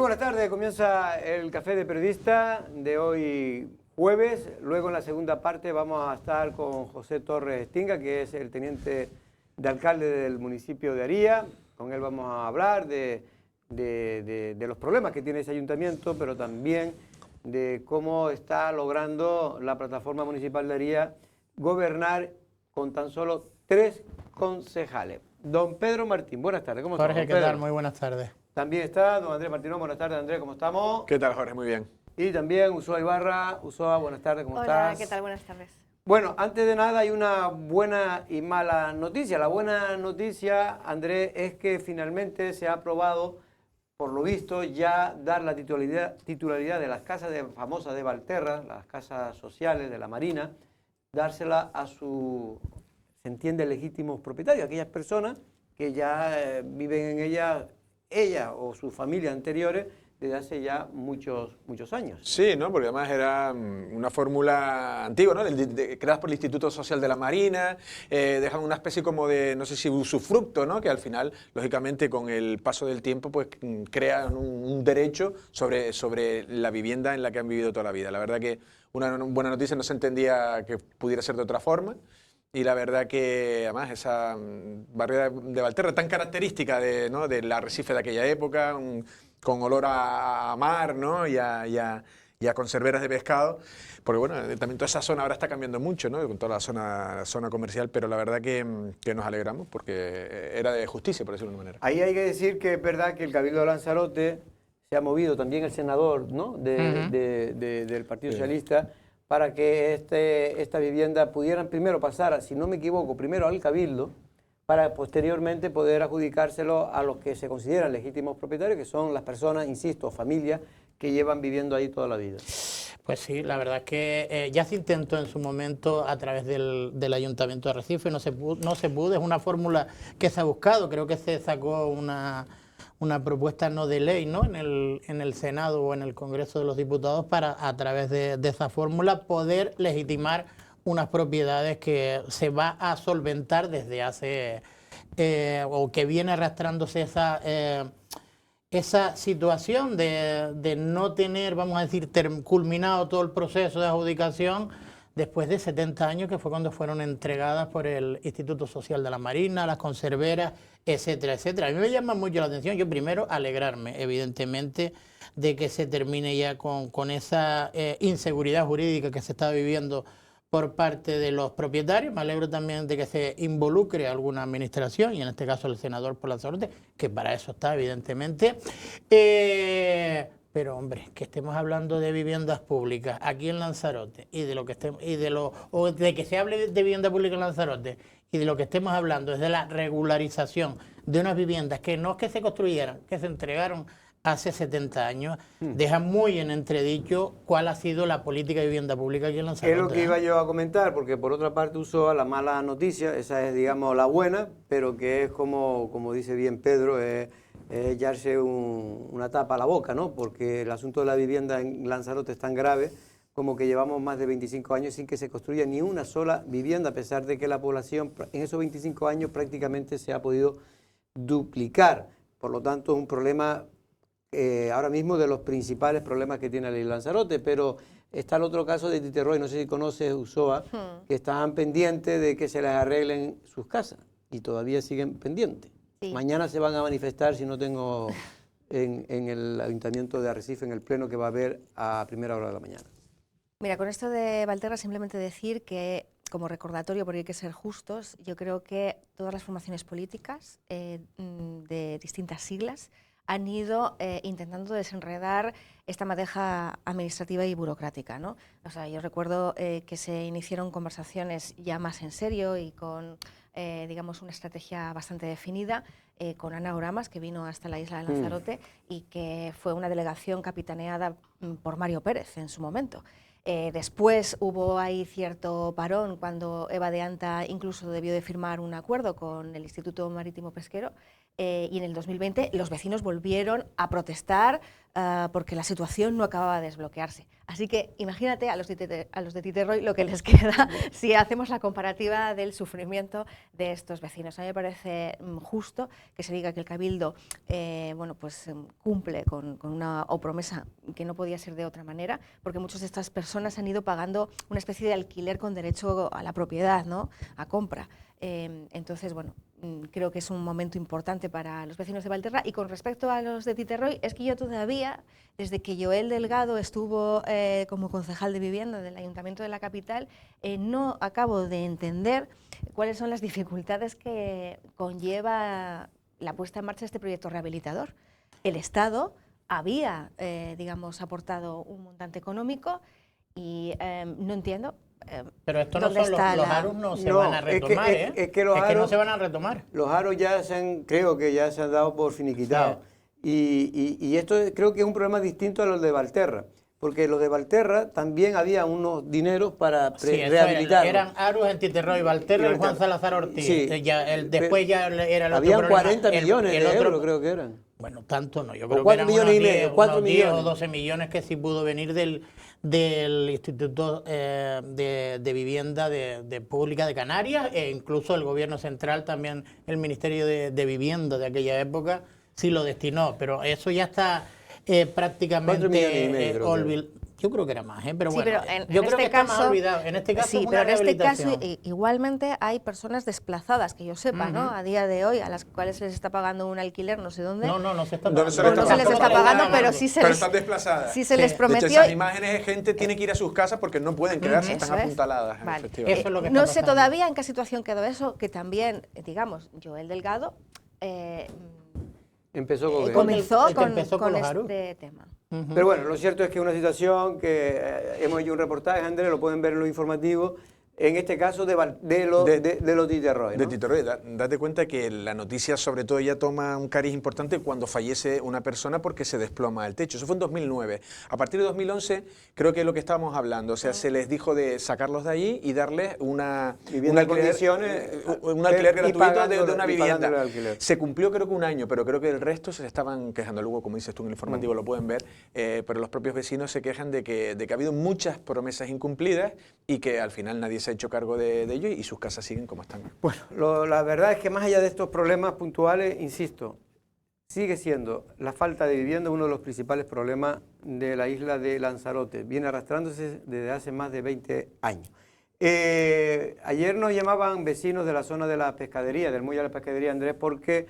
buenas tardes, comienza el Café de Periodista de hoy jueves. Luego en la segunda parte vamos a estar con José Torres Estinga, que es el teniente de alcalde del municipio de Aría. Con él vamos a hablar de los problemas que tiene ese ayuntamiento, pero también de cómo está logrando la plataforma municipal de Aría gobernar con tan solo 3 concejales. Don Pedro Martín, buenas tardes, ¿cómo estás? Jorge, ¿qué tal? Muy buenas tardes. También está don Andrés Martínez. Buenas tardes, Andrés, ¿cómo estamos? ¿Qué tal, Jorge? Muy bien. Y también Usoa Ibarra. Usoa, buenas tardes, ¿cómo estás? Hola, ¿qué tal? Buenas tardes. Bueno, antes de nada hay una buena y mala noticia. La buena noticia, Andrés, es que finalmente se ha aprobado, por lo visto, ya dar la titularidad de las casas famosas de Valterra, las casas sociales de la Marina, dársela a su, se entiende, legítimos propietarios, aquellas personas que ya viven en ellas, ella o su familia anteriores, desde hace ya muchos años. Sí, ¿no? Porque además era una fórmula antigua, ¿no? Creada por el Instituto Social de la Marina, dejan una especie como de, no sé si usufructo, ¿no? Que al final, lógicamente, con el paso del tiempo, pues crean un derecho sobre la vivienda en la que han vivido toda la vida. La verdad que una buena noticia, no se entendía que pudiera ser de otra forma. Y la verdad que, además, esa barriada de Valterra tan característica ¿no? del arrecife de aquella época, con olor a mar, ¿no? y a conserveras de pescado, porque bueno, también toda esa zona ahora está cambiando mucho, ¿no? Con toda la zona comercial, pero la verdad que nos alegramos porque era de justicia, por decirlo de una manera. Ahí hay que decir que es verdad que el Cabildo de Lanzarote se ha movido, también el senador, ¿no? del Partido Socialista, para que esta vivienda pudieran primero pasar, si no me equivoco, primero al Cabildo, para posteriormente poder adjudicárselo a los que se consideran legítimos propietarios, que son las personas, insisto, familias, que llevan viviendo ahí toda la vida. Pues sí, la verdad es que ya se intentó en su momento a través del Ayuntamiento de Arrecife, no se pudo, es una fórmula que se ha buscado, creo que se sacó una propuesta no de ley, ¿no? en el Senado o en el Congreso de los Diputados para, a través de esa fórmula, poder legitimar unas propiedades que se va a solventar desde hace, o que viene arrastrándose esa situación de no tener, vamos a decir, culminado todo el proceso de adjudicación después de 70 años, que fue cuando fueron entregadas por el Instituto Social de la Marina, las conserveras, etcétera, etcétera. A mí me llama mucho la atención, yo primero alegrarme, evidentemente, de que se termine ya con esa inseguridad jurídica que se está viviendo por parte de los propietarios. Me alegro también de que se involucre alguna administración, y en este caso el senador por Lanzarote, que para eso está, evidentemente. Pero hombre, que estemos hablando de viviendas públicas aquí en Lanzarote y de lo que estemos, o de que se hable de vivienda pública en Lanzarote y de lo que estemos hablando es de la regularización de unas viviendas que no es que se construyeran, que se entregaron hace 70 años, deja muy en entredicho cuál ha sido la política de vivienda pública aquí en Lanzarote. Es lo que iba yo a comentar, porque por otra parte usó la mala noticia, esa es, digamos, la buena, pero que es como dice bien Pedro, es echarse una tapa a la boca, ¿no? Porque el asunto de la vivienda en Lanzarote es tan grave como que llevamos más de 25 años sin que se construya ni una sola vivienda, a pesar de que la población en esos 25 años prácticamente se ha podido duplicar. Por lo tanto, es un problema ahora mismo de los principales problemas que tiene el Lanzarote, pero está el otro caso de Titerroy, no sé si conoces, Usoa, que estaban pendientes de que se les arreglen sus casas y todavía siguen pendientes. Sí. Mañana se van a manifestar, si no tengo, en el Ayuntamiento de Arrecife, en el pleno que va a haber a primera hora de la mañana. Mira, con esto de Valterra simplemente decir que, como recordatorio, porque hay que ser justos, yo creo que todas las formaciones políticas de distintas siglas han ido intentando desenredar esta madeja administrativa y burocrática, ¿no? O sea, yo recuerdo que se iniciaron conversaciones ya más en serio y con, digamos, una estrategia bastante definida con Ana Oramas, que vino hasta la isla de Lanzarote y que fue una delegación capitaneada por Mario Pérez en su momento. Después hubo ahí cierto parón cuando Eva de Anta incluso debió de firmar un acuerdo con el Instituto Marítimo Pesquero, y en el 2020 los vecinos volvieron a protestar porque la situación no acababa de desbloquearse. Así que imagínate a los de Titerroy lo que les queda si hacemos la comparativa del sufrimiento de estos vecinos. A mí me parece justo que se diga que el Cabildo cumple con una promesa que no podía ser de otra manera, porque muchas de estas personas han ido pagando una especie de alquiler con derecho a la propiedad, ¿no? A compra. Entonces, bueno, creo que es un momento importante para los vecinos de Valterra. Y con respecto a los de Titerroy, es que yo todavía, desde que Joel Delgado estuvo como concejal de vivienda del Ayuntamiento de la capital, no acabo de entender cuáles son las dificultades que conlleva la puesta en marcha de este proyecto rehabilitador. El Estado había, aportado un montante económico y no entiendo. Pero esto no son los ARUs, no se van a retomar, es que no se van a retomar. Los ARUs ya creo que ya se han dado por finiquitados. Sí. Y esto creo que es un problema distinto a los de Valterra, porque los de Valterra también había unos dineros para rehabilitar. Eran ARUs en Titerroy, Valterra y Juan Salazar Ortiz. Sí. Después ya era el otro habían problema. 40 millones de euros, creo que eran. Bueno, tanto no. Yo creo que 4 eran millones y medio, 4 10 millones. o 12 millones que sí pudo venir del Instituto de Vivienda de Pública de Canarias, e incluso el Gobierno Central, también el Ministerio de Vivienda de aquella época, sí lo destinó, pero eso ya está prácticamente olvidado. Yo creo que era más, pero sí, bueno, pero yo creo que está más olvidado. En este caso sí, es una pero en este rehabilitación. caso igualmente hay personas desplazadas, que yo sepa, ¿no? A día de hoy, a las cuales les está pagando un alquiler, no sé dónde. No se está No, pagando. No se les está pagando, pero sí se pero les... están desplazadas. Sí se les De prometió... hecho, esas imágenes de gente tiene que ir a sus casas porque no pueden quedarse, Eso están es. apuntaladas. Vale. Efectivamente. Eso es lo que no está sé pasando. todavía en qué situación quedó eso, que también, digamos, Joel Delgado Empezó con comenzó el que empezó con los ARUs. este tema. Pero bueno, lo cierto es que es una situación que hemos hecho un reportaje, Andrés, lo pueden ver en lo informativo, en este caso de los Titerroy, ¿no? De Titerroy. Date cuenta que la noticia sobre todo ya toma un cariz importante cuando fallece una persona porque se desploma el techo. Eso fue en 2009. A partir de 2011 creo que es lo que estábamos hablando. O sea, se les dijo de sacarlos de allí y darles un alquiler gratuito de una vivienda. Se cumplió creo que un año, pero creo que el resto se estaban quejando. Luego, como dices tú en el informativo, lo pueden ver, pero los propios vecinos se quejan de que ha habido muchas promesas incumplidas y que al final nadie se ha hecho cargo de ello y sus casas siguen como están. Bueno, la verdad es que más allá de estos problemas puntuales, insisto, sigue siendo la falta de vivienda uno de los principales problemas de la isla de Lanzarote. Viene arrastrándose desde hace más de 20 años. Ayer nos llamaban vecinos de la zona de la pescadería, del muelle de la pescadería, Andrés, porque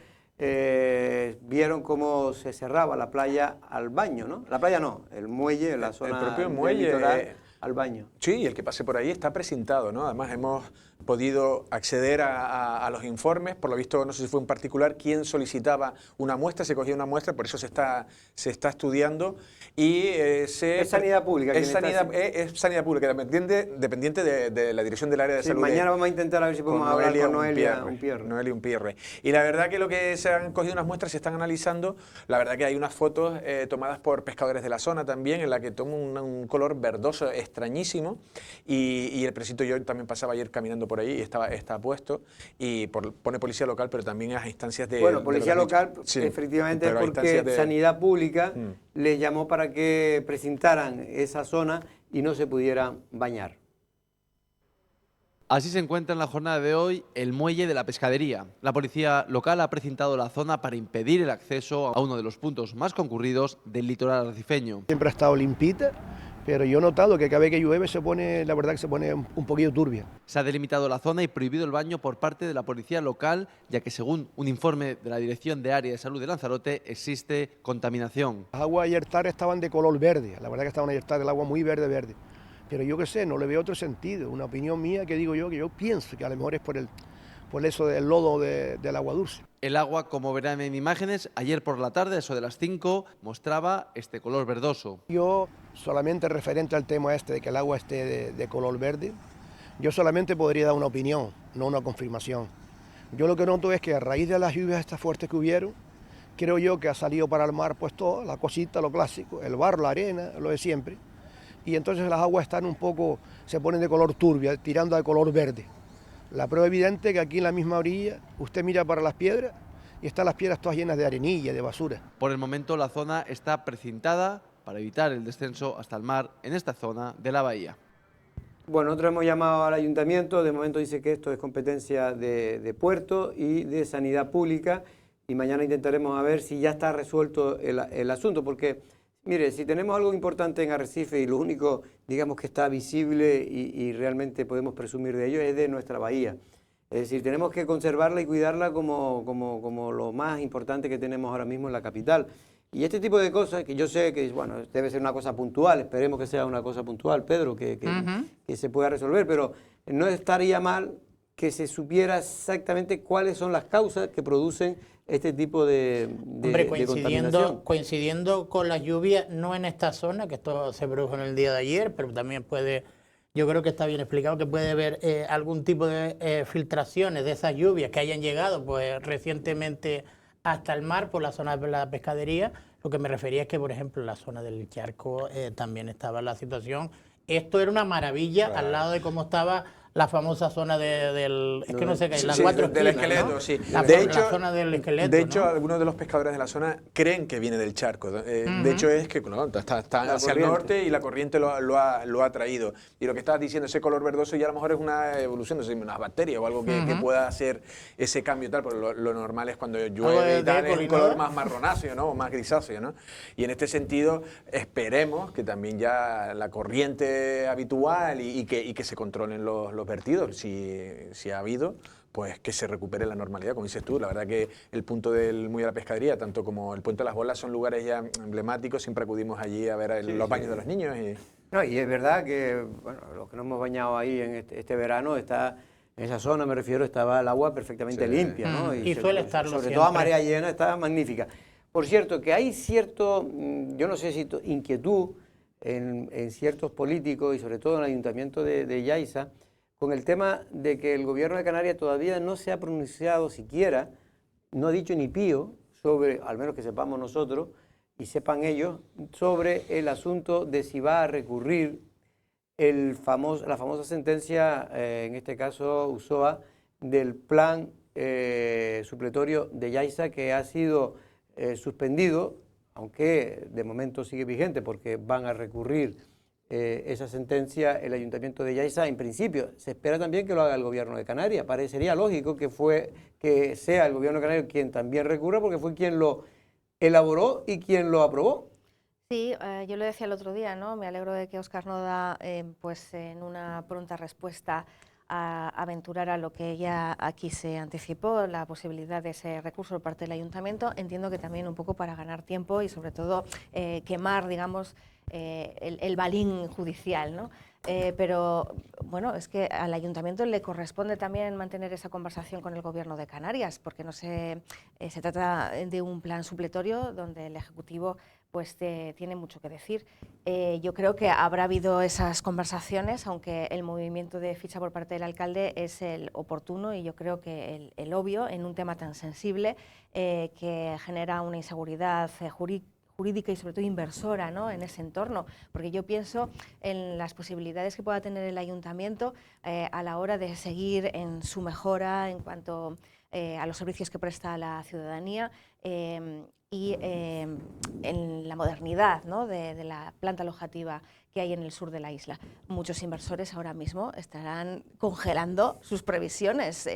vieron cómo se cerraba la playa al baño, ¿no? La playa no, el muelle, la zona el propio del muelle, litoral al baño. Sí, y el que pase por ahí está precintado, ¿no? Además hemos podido acceder a los informes, por lo visto no sé si fue en particular quien solicitaba una muestra, se cogía una muestra, por eso se está estudiando y es sanidad pública. Es sanidad pública, dependiente de la dirección del área de salud. Mañana vamos a intentar a ver si podemos hablar con Noelia Umpierre. Y la verdad que lo que se han cogido unas muestras, se están analizando, la verdad que hay unas fotos tomadas por pescadores de la zona también, en la que toma un color verdoso extrañísimo y el precinto, yo también pasaba ayer caminando por ahí y está puesto y pone policía local, pero también a instancias de... Bueno, policía local, sí, efectivamente, es porque Sanidad Pública les llamó para que precintaran esa zona y no se pudieran bañar. Así se encuentra en la jornada de hoy el muelle de la pescadería. La policía local ha precintado la zona para impedir el acceso a uno de los puntos más concurridos del litoral arrecifeño. Siempre ha estado limpita, pero yo he notado que cada vez que llueve la verdad que se pone un poquito turbia. Se ha delimitado la zona y prohibido el baño por parte de la policía local, ya que según un informe de la Dirección de Área de Salud de Lanzarote existe contaminación. Las aguas ayer tarde estaban de color verde, la verdad que estaban ayer tarde el agua muy verde. Pero yo qué sé, no le veo otro sentido, una opinión mía que digo yo, que yo pienso que a lo mejor es por eso del lodo del agua dulce. El agua, como verán en imágenes, ayer por la tarde, eso de las 5, mostraba este color verdoso. Yo, solamente referente al tema este de que el agua esté de color verde, yo solamente podría dar una opinión, no una confirmación. Yo lo que noto es que a raíz de las lluvias estas fuertes que hubieron, creo yo que ha salido para el mar pues todo, la cosita, lo clásico, el barro, la arena, lo de siempre, y entonces las aguas están un poco, se ponen de color turbia, tirando al color verde. La prueba evidente es que aquí en la misma orilla, usted mira para las piedras y están las piedras todas llenas de arenilla, de basura. Por el momento la zona está precintada para evitar el descenso hasta el mar en esta zona de la bahía. Bueno, nosotros hemos llamado al ayuntamiento, de momento dice que esto es competencia de Puerto y de Sanidad Pública, y mañana intentaremos a ver si ya está resuelto el asunto, porque, mire, si tenemos algo importante en Arrecife y lo único, digamos, que está visible y realmente podemos presumir de ello es de nuestra bahía. Es decir, tenemos que conservarla y cuidarla como lo más importante que tenemos ahora mismo en la capital. Y este tipo de cosas, que yo sé que, bueno, debe ser una cosa puntual, esperemos que sea una cosa puntual, Pedro, que se pueda resolver, pero no estaría mal que se supiera exactamente cuáles son las causas que producen este tipo de contaminación. Coincidiendo con las lluvias, no en esta zona, que esto se produjo en el día de ayer, pero también puede, yo creo que está bien explicado, que puede haber algún tipo de filtraciones de esas lluvias que hayan llegado pues recientemente hasta el mar por la zona de la pescadería. Lo que me refería es que, por ejemplo, en la zona del charco también estaba la situación. Esto era una maravilla, claro, al lado de cómo estaba la famosa zona del... Es que no sé qué, las cuatro esquinas, del esqueleto, ¿no? sí. La zona del esqueleto, de hecho, ¿no? Algunos de los pescadores de la zona creen que viene del charco. De hecho, es que está hacia el norte y la corriente lo ha traído. Y lo que estabas diciendo, ese color verdoso, ya a lo mejor es una evolución, no sé, unas bacterias o algo que pueda hacer ese cambio tal, pero lo normal es cuando llueve y tal, es un color más marronáceo, ¿no? O más grisáceo, ¿no? Y en este sentido, esperemos que también ya la corriente habitual y que se controlen los vertidos, si ha habido, pues que se recupere la normalidad, como dices tú. La verdad que el punto del Muelle de la Pescadería, tanto como el Puente de las Bolas, son lugares ya emblemáticos, siempre acudimos allí a ver los baños de los niños. No, y es verdad que, bueno, los que nos hemos bañado ahí en este verano, en esa zona, me refiero, estaba el agua perfectamente limpia, ¿no? Y suele estarlo sobre siempre. todo a marea llena, estaba magnífica. Por cierto, que hay cierto, yo no sé si inquietud en ciertos políticos y sobre todo en el Ayuntamiento de Yaiza, con el tema de que el gobierno de Canarias todavía no se ha pronunciado siquiera, no ha dicho ni pío sobre, al menos que sepamos nosotros y sepan ellos, sobre el asunto de si va a recurrir la famosa sentencia, en este caso USOA, del plan supletorio de Yaiza, que ha sido suspendido, aunque de momento sigue vigente porque van a recurrir esa sentencia el Ayuntamiento de Yaiza. En principio se espera también que lo haga el Gobierno de Canarias. Parecería lógico que sea el Gobierno de Canarias quien también recurra, porque fue quien lo elaboró y quien lo aprobó. Sí, yo lo decía el otro día, ¿no? Me alegro de que Óscar Noda, pues en una pronta respuesta, aventurara lo que ya aquí se anticipó, la posibilidad de ese recurso por parte del Ayuntamiento. Entiendo que también un poco para ganar tiempo y sobre todo quemar, digamos, el balín judicial, ¿no? Pero bueno, es que al Ayuntamiento le corresponde también mantener esa conversación con el Gobierno de Canarias, porque no se trata de un plan supletorio donde el Ejecutivo pues tiene mucho que decir. Yo creo que habrá habido esas conversaciones, aunque el movimiento de ficha por parte del alcalde es el oportuno y yo creo que el obvio en un tema tan sensible que genera una inseguridad jurídica y sobre todo inversora, ¿no? En ese entorno, porque yo pienso en las posibilidades que pueda tener el ayuntamiento a la hora de seguir en su mejora en cuanto a los servicios que presta a la ciudadanía y en la modernidad, ¿no? de la planta alojativa que hay en el sur de la isla. Muchos inversores ahora mismo estarán congelando sus previsiones,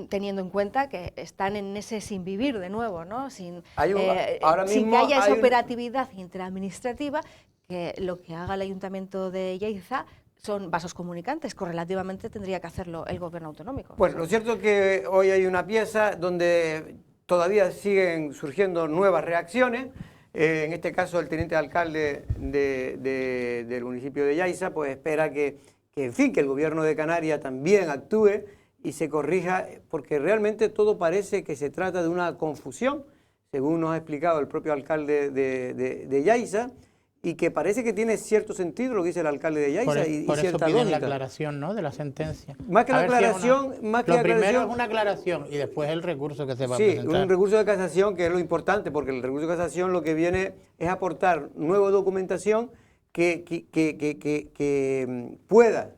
teniendo en cuenta que están en ese sin vivir de nuevo, ¿no? Sin que haya esa operatividad interadministrativa, que lo que haga el Ayuntamiento de Yaiza son vasos comunicantes, correlativamente tendría que hacerlo el gobierno autonómico. Bueno, lo cierto es que hoy hay una pieza donde todavía siguen surgiendo nuevas reacciones. En este caso, el teniente alcalde del municipio de Yaiza pues espera que el gobierno de Canarias también actúe y se corrija, porque realmente todo parece que se trata de una confusión, según nos ha explicado el propio alcalde de Yaiza, y que parece que tiene cierto sentido lo que dice el alcalde de Yaiza y por cierta eso piden lógica. la aclaración, ¿no?, de la sentencia. Más que la aclaración, lo primero es una aclaración y después el recurso que se va a presentar. Sí, un recurso de casación, que es lo importante, porque el recurso de casación lo que viene es aportar nueva documentación que pueda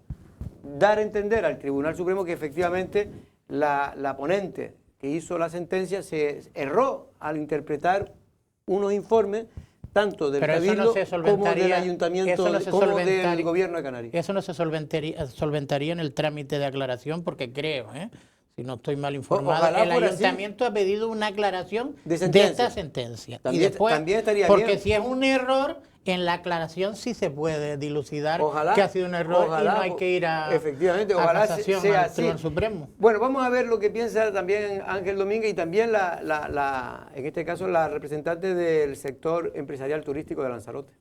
dar a entender al Tribunal Supremo que efectivamente la ponente que hizo la sentencia se erró al interpretar unos informes tanto del Cabildo como del Ayuntamiento, como del Gobierno de Canarias. Eso no se solventaría en el trámite de aclaración, porque creo, si no estoy mal informado, el Ayuntamiento ha pedido una aclaración de esta sentencia. También, y después, también estaría porque bien. si es un error, en la aclaración sí se puede dilucidar que ha sido un error y no hay que ir a, efectivamente, a casación al Tribunal Supremo. Bueno, vamos a ver lo que piensa también Ángel Domínguez y también en este caso la representante del sector empresarial turístico de Lanzarote.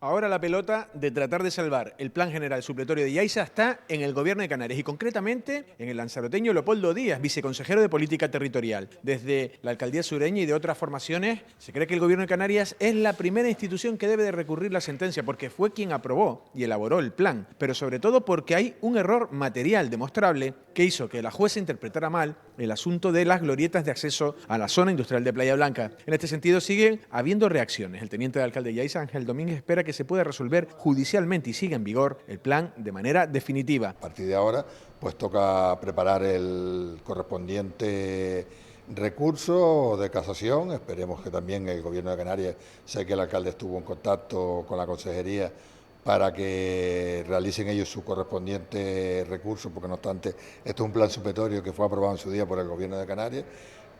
Ahora la pelota de tratar de salvar el plan general supletorio de Yaiza está en el Gobierno de Canarias y concretamente en el lanzaroteño Leopoldo Díaz, viceconsejero de Política Territorial. Desde la Alcaldía Sureña y de otras formaciones se cree que el Gobierno de Canarias es la primera institución que debe de recurrir la sentencia porque fue quien aprobó y elaboró el plan, pero sobre todo porque hay un error material demostrable que hizo que la jueza interpretara mal el asunto de las glorietas de acceso a la zona industrial de Playa Blanca. En este sentido siguen habiendo reacciones. El teniente de alcalde de Yaiza, Ángel Domínguez, espera que se pueda resolver judicialmente y siga en vigor el plan de manera definitiva. A partir de ahora, pues toca preparar el correspondiente recurso de casación. Esperemos que también el Gobierno de Canarias, sé que el alcalde estuvo en contacto con la consejería para que realicen ellos su correspondiente recurso, porque no obstante, esto es un plan supletorio que fue aprobado en su día por el Gobierno de Canarias.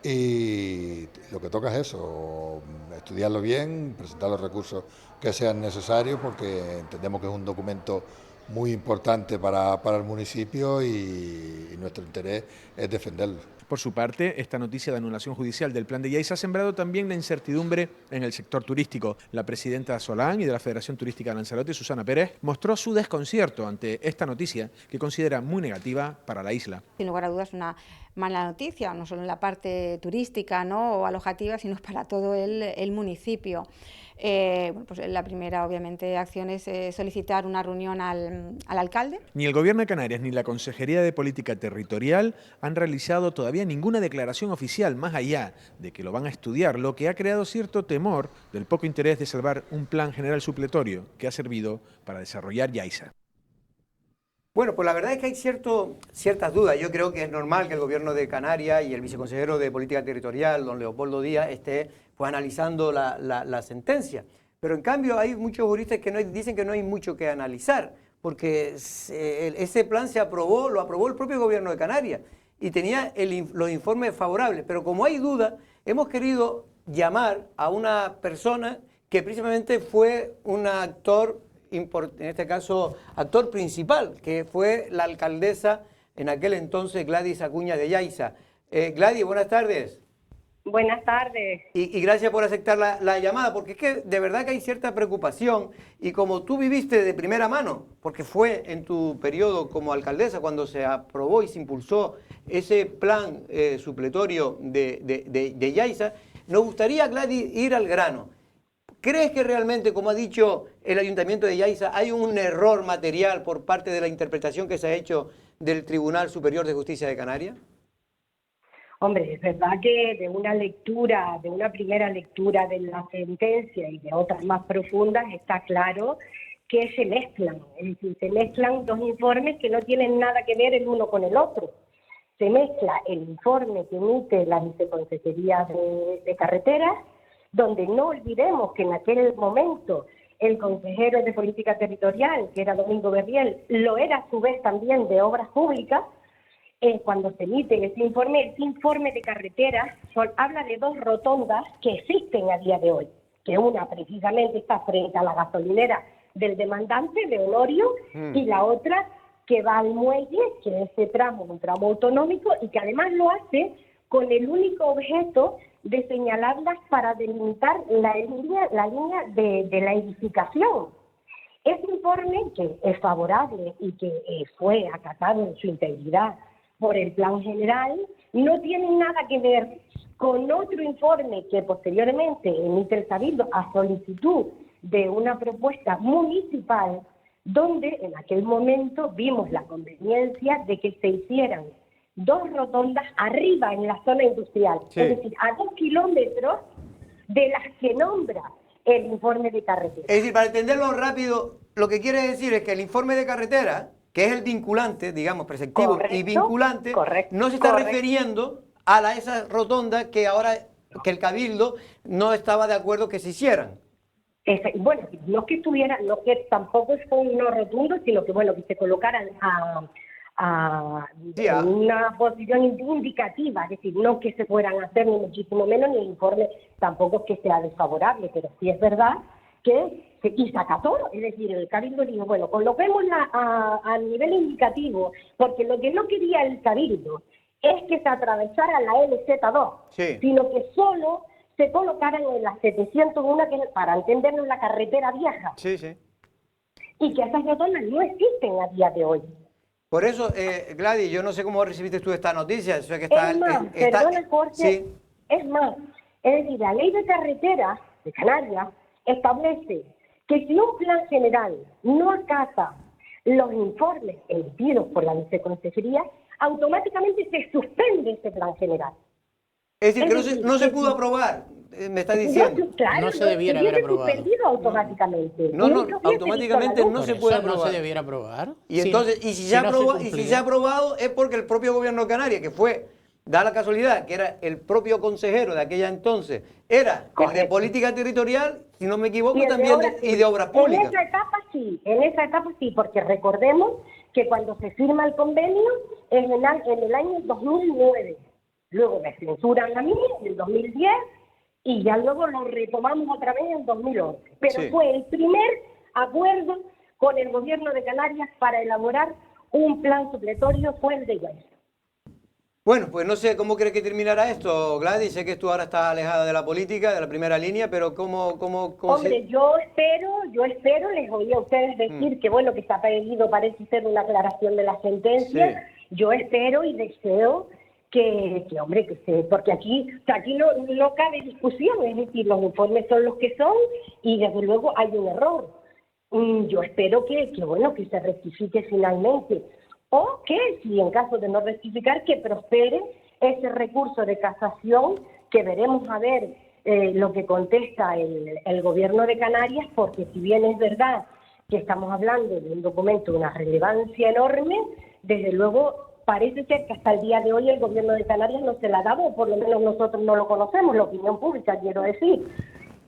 Y lo que toca es eso, estudiarlo bien, presentar los recursos que sean necesarios, porque entendemos que es un documento muy importante para el municipio y nuestro interés es defenderlo. Por su parte, esta noticia de anulación judicial del plan de Yaiza ha sembrado también la incertidumbre en el sector turístico. La presidenta Solán y de la Federación Turística de Lanzarote, Susana Pérez, mostró su desconcierto ante esta noticia que considera muy negativa para la isla. Sin lugar a dudas, una mala noticia, no solo en la parte turística, ¿no?, o alojativa, sino para todo el municipio. Pues la primera, obviamente, acción es solicitar una reunión al alcalde. Ni el Gobierno de Canarias ni la Consejería de Política Territorial han realizado todavía ninguna declaración oficial, más allá de que lo van a estudiar, lo que ha creado cierto temor del poco interés de salvar un plan general supletorio que ha servido para desarrollar Yaiza. Bueno, pues la verdad es que hay ciertas dudas. Yo creo que es normal que el Gobierno de Canarias y el viceconsejero de Política Territorial, don Leopoldo Díaz, esté pues analizando la sentencia. Pero en cambio hay muchos juristas que dicen que no hay mucho que analizar, porque ese plan lo aprobó el propio Gobierno de Canarias y tenía los informes favorables. Pero como hay dudas, hemos querido llamar a una persona que precisamente fue un actor, en este caso actor principal, que fue la alcaldesa en aquel entonces, Gladys Acuña de Yaiza. Gladys, buenas tardes. Buenas tardes. Y gracias por aceptar la llamada, porque es que de verdad que hay cierta preocupación y como tú viviste de primera mano, porque fue en tu periodo como alcaldesa cuando se aprobó y se impulsó ese plan supletorio de Yaiza, nos gustaría, Gladys, ir al grano. ¿Crees que realmente, como ha dicho el Ayuntamiento de Yaiza, hay un error material por parte de la interpretación que se ha hecho del Tribunal Superior de Justicia de Canarias? Hombre, es verdad que de una primera lectura de la sentencia y de otras más profundas, está claro que se mezclan. Es decir, se mezclan dos informes que no tienen nada que ver el uno con el otro. Se mezcla el informe que emite la Viceconsejería de Carreteras, donde no olvidemos que en aquel momento el consejero de Política Territorial, que era Domingo Berriel, lo era a su vez también de Obras Públicas. Cuando se emite ese informe de carreteras habla de dos rotondas que existen a día de hoy, que una precisamente está frente a la gasolinera del demandante, de Honorio, y la otra que va al muelle, que ese tramo es un tramo autonómico y que además lo hace con el único objeto de señalarlas para delimitar la línea de la edificación. Ese informe, que es favorable y que fue acatado en su integridad por el plan general, no tiene nada que ver con otro informe que posteriormente emite el Cabildo a solicitud de una propuesta municipal, donde en aquel momento vimos la conveniencia de que se hicieran dos rotondas arriba en la zona industrial, sí. Es decir, a 2 kilómetros de las que nombra el informe de carretera. Es decir, para entenderlo rápido, lo que quiere decir es que el informe de carretera que es el vinculante, digamos, preceptivo Correcto, y vinculante, correcto, no se está correcto. refiriendo a esa rotonda que ahora, que el Cabildo no estaba de acuerdo que se hicieran. Bueno, no que estuviera, no que tampoco fue un no rotundo, sino que bueno, que se colocaran en una posición indicativa, es decir, no que se fueran a hacer ni muchísimo menos, ni el informe tampoco es que sea desfavorable, pero sí es verdad que y se acató, es decir, el Cabildo dijo, bueno, coloquémosla a nivel indicativo, porque lo que no quería el Cabildo es que se atravesara la LZ2, Sí. sino que solo se colocaran en la 701, que es, para entendernos, la carretera vieja, Sí, sí. y que esas rotondas no existen a día de hoy. Por eso, Gladys, yo no sé cómo recibiste tú esta noticia. Eso es que está, Es más, perdona Jorge, sí. es más, es decir, la ley de carreteras de Canarias establece que si un plan general no acata los informes emitidos por la viceconsejería, automáticamente se suspende ese plan general. Es decir, que Es decir, no se que pudo si- aprobar, me está diciendo. Claro, No se debiera hubiese haber aprobado. suspendido automáticamente. No, Nunca hubiese automáticamente visto la no luz. se Por puede eso no aprobar. se debiera aprobar. Y entonces, y si se ha no aprobado, cumplía. aprobado es porque el propio gobierno de Canarias, que fue, da la casualidad, que era el propio consejero de aquella entonces, era el de Correcto. política territorial, si no me equivoco, Y el también obras y de obras públicas. públicas. En esa etapa sí, porque recordemos que cuando se firma el convenio es en el año 2009. Luego me censuran a mí en el 2010 y ya luego lo retomamos otra vez en 2011. Pero Sí. fue el primer acuerdo con el gobierno de Canarias para elaborar un plan supletorio, fue el de Yaiza. Bueno, pues no sé cómo crees que terminará esto, Gladys. Sé que tú ahora estás alejada de la política, de la primera línea, pero ¿cómo Hombre, yo espero, les oí a ustedes decir que bueno, que está pedido, parece ser una aclaración de la sentencia. Sí. Yo espero y deseo que hombre, que se, porque aquí no cabe discusión, es decir, los informes son los que son y desde luego hay un error. Yo espero que bueno, que se rectifique finalmente, o que si en caso de no rectificar, que prospere ese recurso de casación, que veremos a ver lo que contesta el gobierno de Canarias, porque si bien es verdad que estamos hablando de un documento de una relevancia enorme, desde luego parece ser que hasta el día de hoy el gobierno de Canarias no se la ha dado, o por lo menos nosotros no lo conocemos, la opinión pública, quiero decir.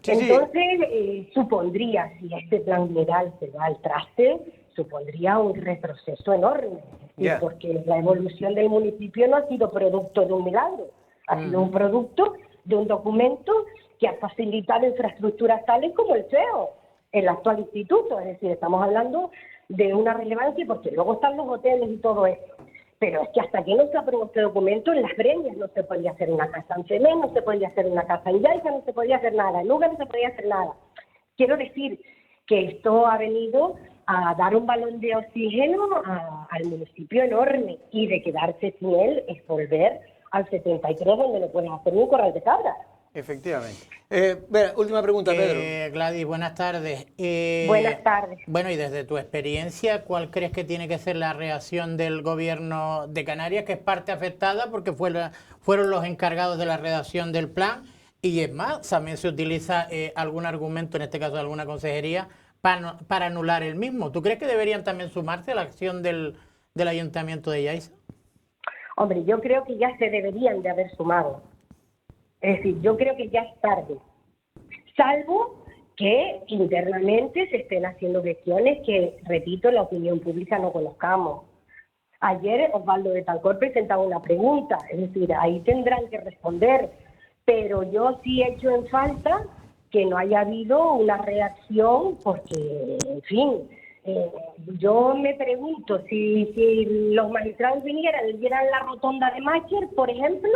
Sí, Entonces, supondría, si este plan general se va al traste, supondría un retroceso enorme, Ya. porque la evolución del municipio no ha sido producto de un milagro, ha sido un producto de un documento que ha facilitado infraestructuras tales como el CEO, el actual instituto, es decir, estamos hablando de una relevancia, porque luego están los hoteles y todo esto. Pero es que hasta que no se aprobó este documento, en Las Breñas no se podía hacer una casa en Femén, no se podía hacer una casa en Yaiza, no se podía hacer nada, en Luga no se podía hacer nada. Quiero decir que esto ha venido a dar un balón de oxígeno al municipio enorme, y de quedarse sin él es volver al 73, donde no puedes hacer un corral de cabras. Efectivamente. Última pregunta, Pedro. Gladys, buenas tardes. Buenas tardes. Bueno, y desde tu experiencia, ¿cuál crees que tiene que ser la reacción del gobierno de Canarias, que es parte afectada porque fueron los encargados de la redacción del plan? Y es más, también se utiliza algún argumento, en este caso de alguna consejería, para anular el mismo. ¿Tú crees que deberían también sumarse a la acción del Ayuntamiento de Yaiza? Hombre, yo creo que ya se deberían de haber sumado. Es decir, yo creo que ya es tarde. Salvo que internamente se estén haciendo gestiones que, repito, la opinión pública no conozcamos. Ayer Osvaldo Betancourt presentaba una pregunta, es decir, ahí tendrán que responder, pero yo sí he hecho en falta que no haya habido una reacción, porque, en fin, yo me pregunto si los magistrados vinieran y vieran la rotonda de Mácher, por ejemplo,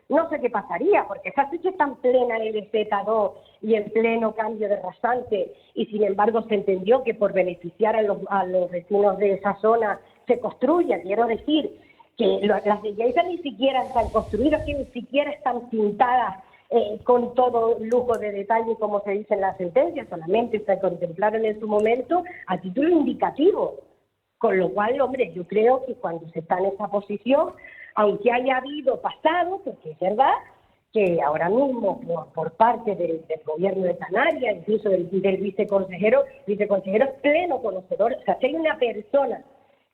no sé qué pasaría, porque esa fecha está en plena LZ2 y en pleno cambio de rasante, y sin embargo se entendió que por beneficiar a los vecinos de esa zona se construya. Quiero decir que las de Yaiza ni siquiera están construidas, que ni siquiera están pintadas con todo lujo de detalle, como se dice en la sentencia, solamente se contemplaron en su momento a título indicativo. Con lo cual, hombre, yo creo que cuando se está en esa posición, aunque haya habido pasado, porque es verdad que ahora mismo por parte del gobierno de Canarias, incluso del viceconsejero es pleno conocedor, o sea, si hay una persona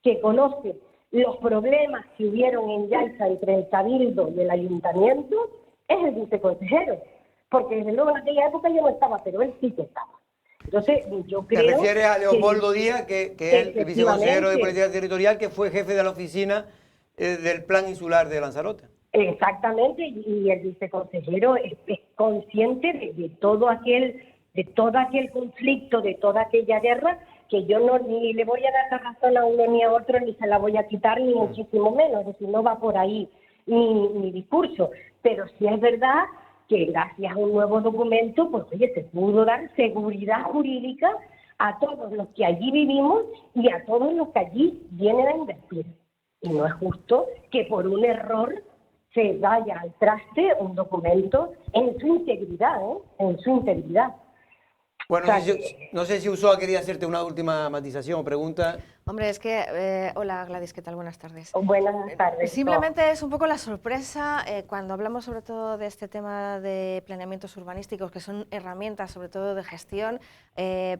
que conoce los problemas que hubieron en Yaiza entre el Cabildo y el Ayuntamiento, es el viceconsejero. Porque desde luego en aquella época yo no estaba, pero él sí que estaba. Entonces, yo creo... ¿Te refieres a Leopoldo Díaz, que es el viceconsejero de Política Territorial, que fue jefe de la oficina del Plan Insular de Lanzarote? Exactamente, y el viceconsejero es consciente de todo aquel conflicto, de toda aquella guerra, que yo no ni le voy a dar la razón a uno ni a otro, ni se la voy a quitar, ni muchísimo menos, es decir, no va por ahí mi discurso. Pero sí es verdad que gracias a un nuevo documento, pues oye, se pudo dar seguridad jurídica a todos los que allí vivimos y a todos los que allí vienen a invertir. Y no es justo que por un error se vaya al traste un documento en su integridad, en su integridad. Bueno, O sea, no sé si Usoa quería hacerte una última matización o pregunta. Hombre, es que, hola Gladys, ¿qué tal? Buenas tardes. Buenas tardes. Simplemente es un poco la sorpresa cuando hablamos sobre todo de este tema de planeamientos urbanísticos, que son herramientas sobre todo de gestión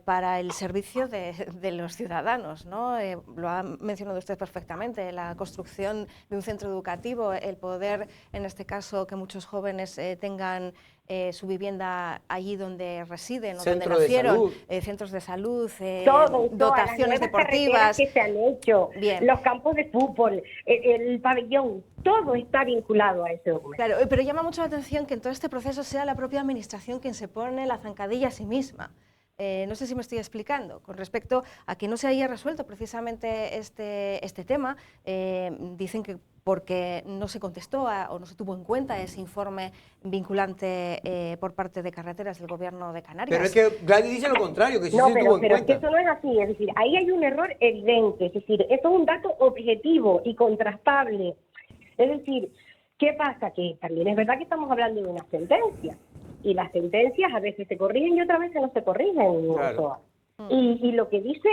para el servicio de los ciudadanos, ¿no? Lo ha mencionado usted perfectamente, la construcción de un centro educativo, el poder, en este caso, que muchos jóvenes tengan su vivienda allí donde residen o donde nacieron, centros de salud, dotaciones deportivas que se han hecho, bien, los campos de fútbol, el pabellón, todo está vinculado a ese documento. Claro, pero llama mucho la atención que en todo este proceso sea la propia administración quien se pone la zancadilla a sí misma. No sé si me estoy explicando. Con respecto a que no se haya resuelto precisamente este tema, dicen que porque no se contestó o no se tuvo en cuenta ese informe vinculante por parte de Carreteras del Gobierno de Canarias. Pero es que Gladys dice lo contrario, que sí No, se tuvo en pero cuenta. es que eso no es así, es decir, ahí hay un error evidente, es decir, esto es un dato objetivo y contrastable. Es decir, ¿qué pasa? Que también es verdad que estamos hablando de una sentencia, y las sentencias a veces se corrigen y otras veces no se corrigen. Claro. Y lo que dice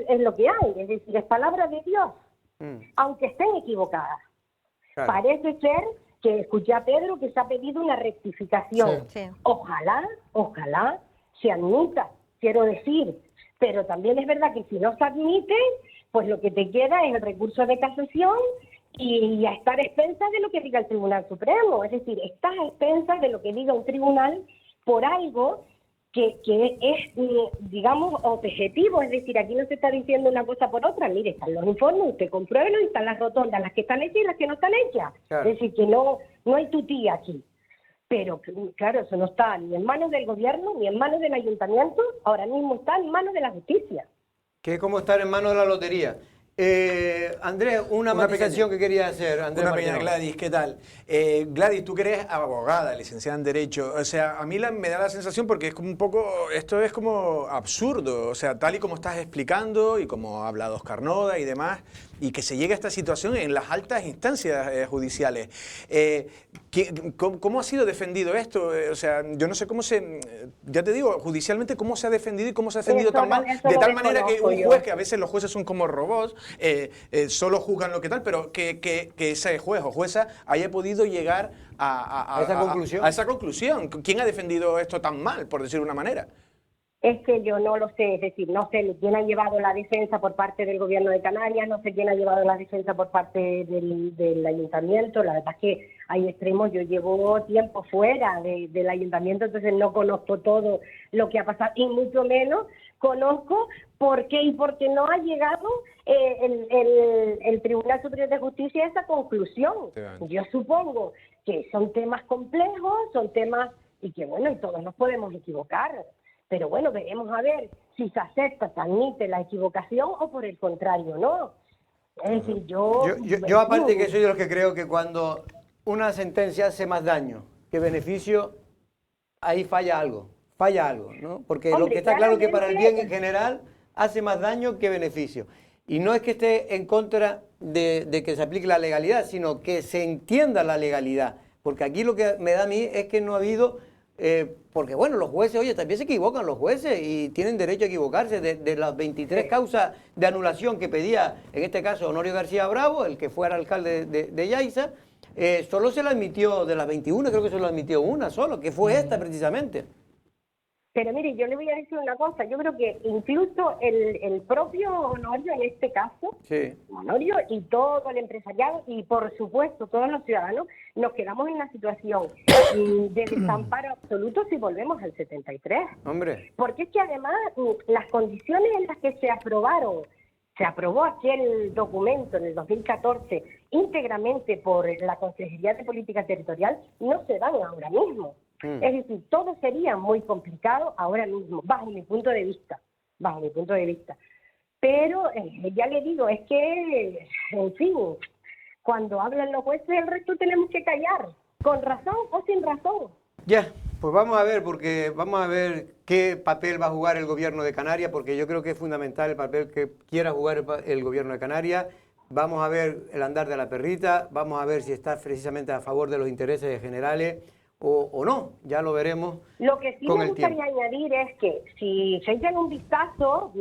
es lo que hay, es decir, es palabra de Dios, aunque estén equivocadas. Claro. Parece ser que escuché a Pedro que se ha pedido una rectificación. Sí. Ojalá se admita, quiero decir, pero también es verdad que si no se admite, pues lo que te queda es el recurso de casación y a estar a expensas de lo que diga el Tribunal Supremo. Es decir, estás a expensas de lo que diga un tribunal por algo que es, digamos, objetivo. Es decir, aquí no se está diciendo una cosa por otra. Mire, están los informes, usted compruébelo y están las rotondas, las que están hechas y las que no están hechas. Claro. Es decir, que no hay tutía aquí. Pero, claro, eso no está ni en manos del gobierno, ni en manos del ayuntamiento, ahora mismo está en manos de la justicia. Que es como estar en manos de la lotería. Andrés, una matización que quería hacer. Andrés Una pequeña, Martínez. Gladys, ¿qué tal? Gladys, tú que eres abogada, licenciada en Derecho, o sea, a mí me da la sensación porque es como un poco, esto es como absurdo, o sea, tal y como estás explicando y como ha hablado Oscar Noda y demás, y que se llegue a esta situación en las altas instancias judiciales. ¿Cómo ha sido defendido esto? O sea, yo no sé cómo ya te digo, judicialmente, cómo se ha defendido y cómo se ha defendido Eso tan mal, de tal manera que un yo. juez, que a veces los jueces son como robots, solo juzgan lo que tal, pero que ese juez o jueza haya podido llegar a esa conclusión. a esa conclusión. ¿Quién ha defendido esto tan mal, por decir de una manera? Es que yo no lo sé, es decir, no sé quién ha llevado la defensa por parte del Gobierno de Canarias, no sé quién ha llevado la defensa por parte del Ayuntamiento. La verdad es que hay extremos, yo llevo tiempo fuera del Ayuntamiento, entonces no conozco todo lo que ha pasado, y mucho menos conozco por qué y por qué no ha llegado el Tribunal Superior de Justicia a esa conclusión. Yo supongo que son temas complejos, son temas, y que bueno, y todos nos podemos equivocar. Pero bueno, veremos a ver si se acepta, se admite la equivocación o por el contrario, ¿no? Es decir, Yo aparte que soy de los que creo que cuando una sentencia hace más daño que beneficio, ahí falla algo, ¿no? Porque lo que está claro es que para el bien en general hace más daño que beneficio. Y no es que esté en contra de que se aplique la legalidad, sino que se entienda la legalidad. Porque aquí lo que me da a mí es que no ha habido... porque bueno, los jueces, oye, también se equivocan los jueces y tienen derecho a equivocarse. De las 23 causas de anulación que pedía, en este caso, Honorio García Bravo, el que fuera alcalde de Yaiza, solo se la admitió, de las 21, creo que solo admitió una solo, que fue esta precisamente. Pero mire, yo le voy a decir una cosa, yo creo que incluso el propio Honorio en este caso, Sí. Honorio y todo el empresariado y por supuesto todos los ciudadanos, nos quedamos en la situación de desamparo absoluto si volvemos al 73. Hombre. Porque es que además las condiciones en las que se aprobó aquel documento en el 2014 íntegramente por la Consejería de Política Territorial no se dan ahora mismo. Es decir, todo sería muy complicado ahora mismo, bajo mi punto de vista. Pero ya le digo, es que, en fin, cuando hablan los jueces, el resto tenemos que callar, con razón o sin razón. Ya, pues vamos a ver, porque vamos a ver qué papel va a jugar el gobierno de Canarias, porque yo creo que es fundamental el papel que quiera jugar el gobierno de Canarias. Vamos a ver el andar de la perrita, vamos a ver si está precisamente a favor de los intereses generales o no, ya lo veremos. Lo que sí me gustaría añadir es que si se echan un vistazo,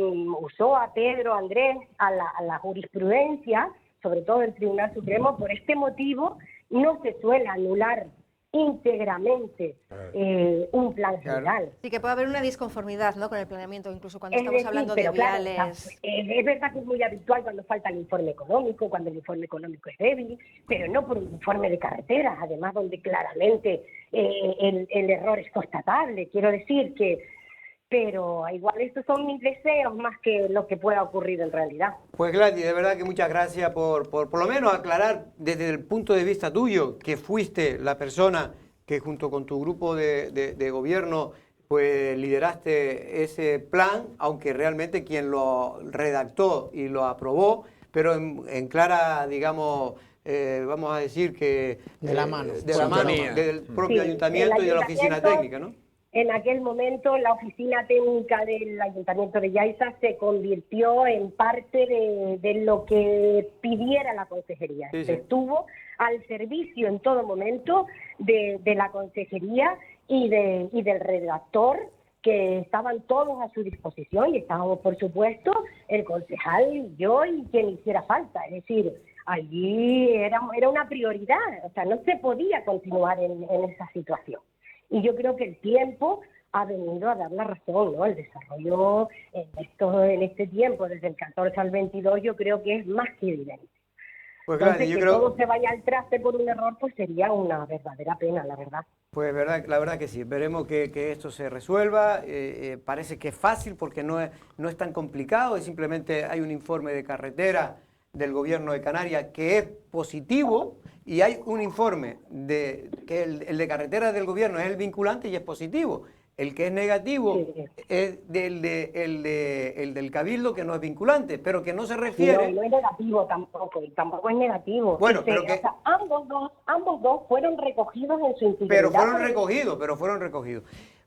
usó a Pedro Andrés a la jurisprudencia, sobre todo el Tribunal Supremo, por este motivo no se suele anular íntegramente un plan general. Sí, que puede haber una disconformidad, ¿no?, con el planeamiento, incluso cuando estamos hablando de viales. Claro, es verdad que es muy habitual cuando falta el informe económico, cuando el informe económico es débil, pero no por un informe de carreteras, además donde claramente el error es constatable. Quiero decir que, pero igual estos son mis deseos más que lo que pueda ocurrir en realidad. Pues Gladys, de verdad que muchas gracias por lo menos aclarar desde el punto de vista tuyo, que fuiste la persona que junto con tu grupo de gobierno pues lideraste ese plan, aunque realmente quien lo redactó y lo aprobó, pero en clara, digamos, vamos a decir que... De la mano. Del propio ayuntamiento y de la oficina técnica, ¿no? En aquel momento la oficina técnica del Ayuntamiento de Yaiza se convirtió en parte de lo que pidiera la consejería. Sí, sí. Estuvo al servicio en todo momento de la consejería y del redactor, que estaban todos a su disposición, y estábamos, por supuesto, el concejal, yo y quien hiciera falta. Es decir, allí era una prioridad, o sea, no se podía continuar en esa situación. Y yo creo que el tiempo ha venido a dar la razón, ¿no? El desarrollo en este tiempo, desde el 14 al 22, yo creo que es más que evidente. Pues Entonces, Gladys, yo que creo... todo se vaya al traste por un error, pues sería una verdadera pena, la verdad. Pues la verdad que sí, veremos que esto se resuelva. Parece que es fácil porque no es tan complicado, es simplemente hay un informe de carretera del gobierno de Canarias que es positivo, y hay un informe que el de carretera del gobierno es el vinculante y es positivo. El que es negativo es el del Cabildo, que no es vinculante, pero que no se refiere... No es negativo tampoco es negativo. Bueno, pero que... O sea, ambos dos fueron recogidos en su integridad. Pero fueron recogidos.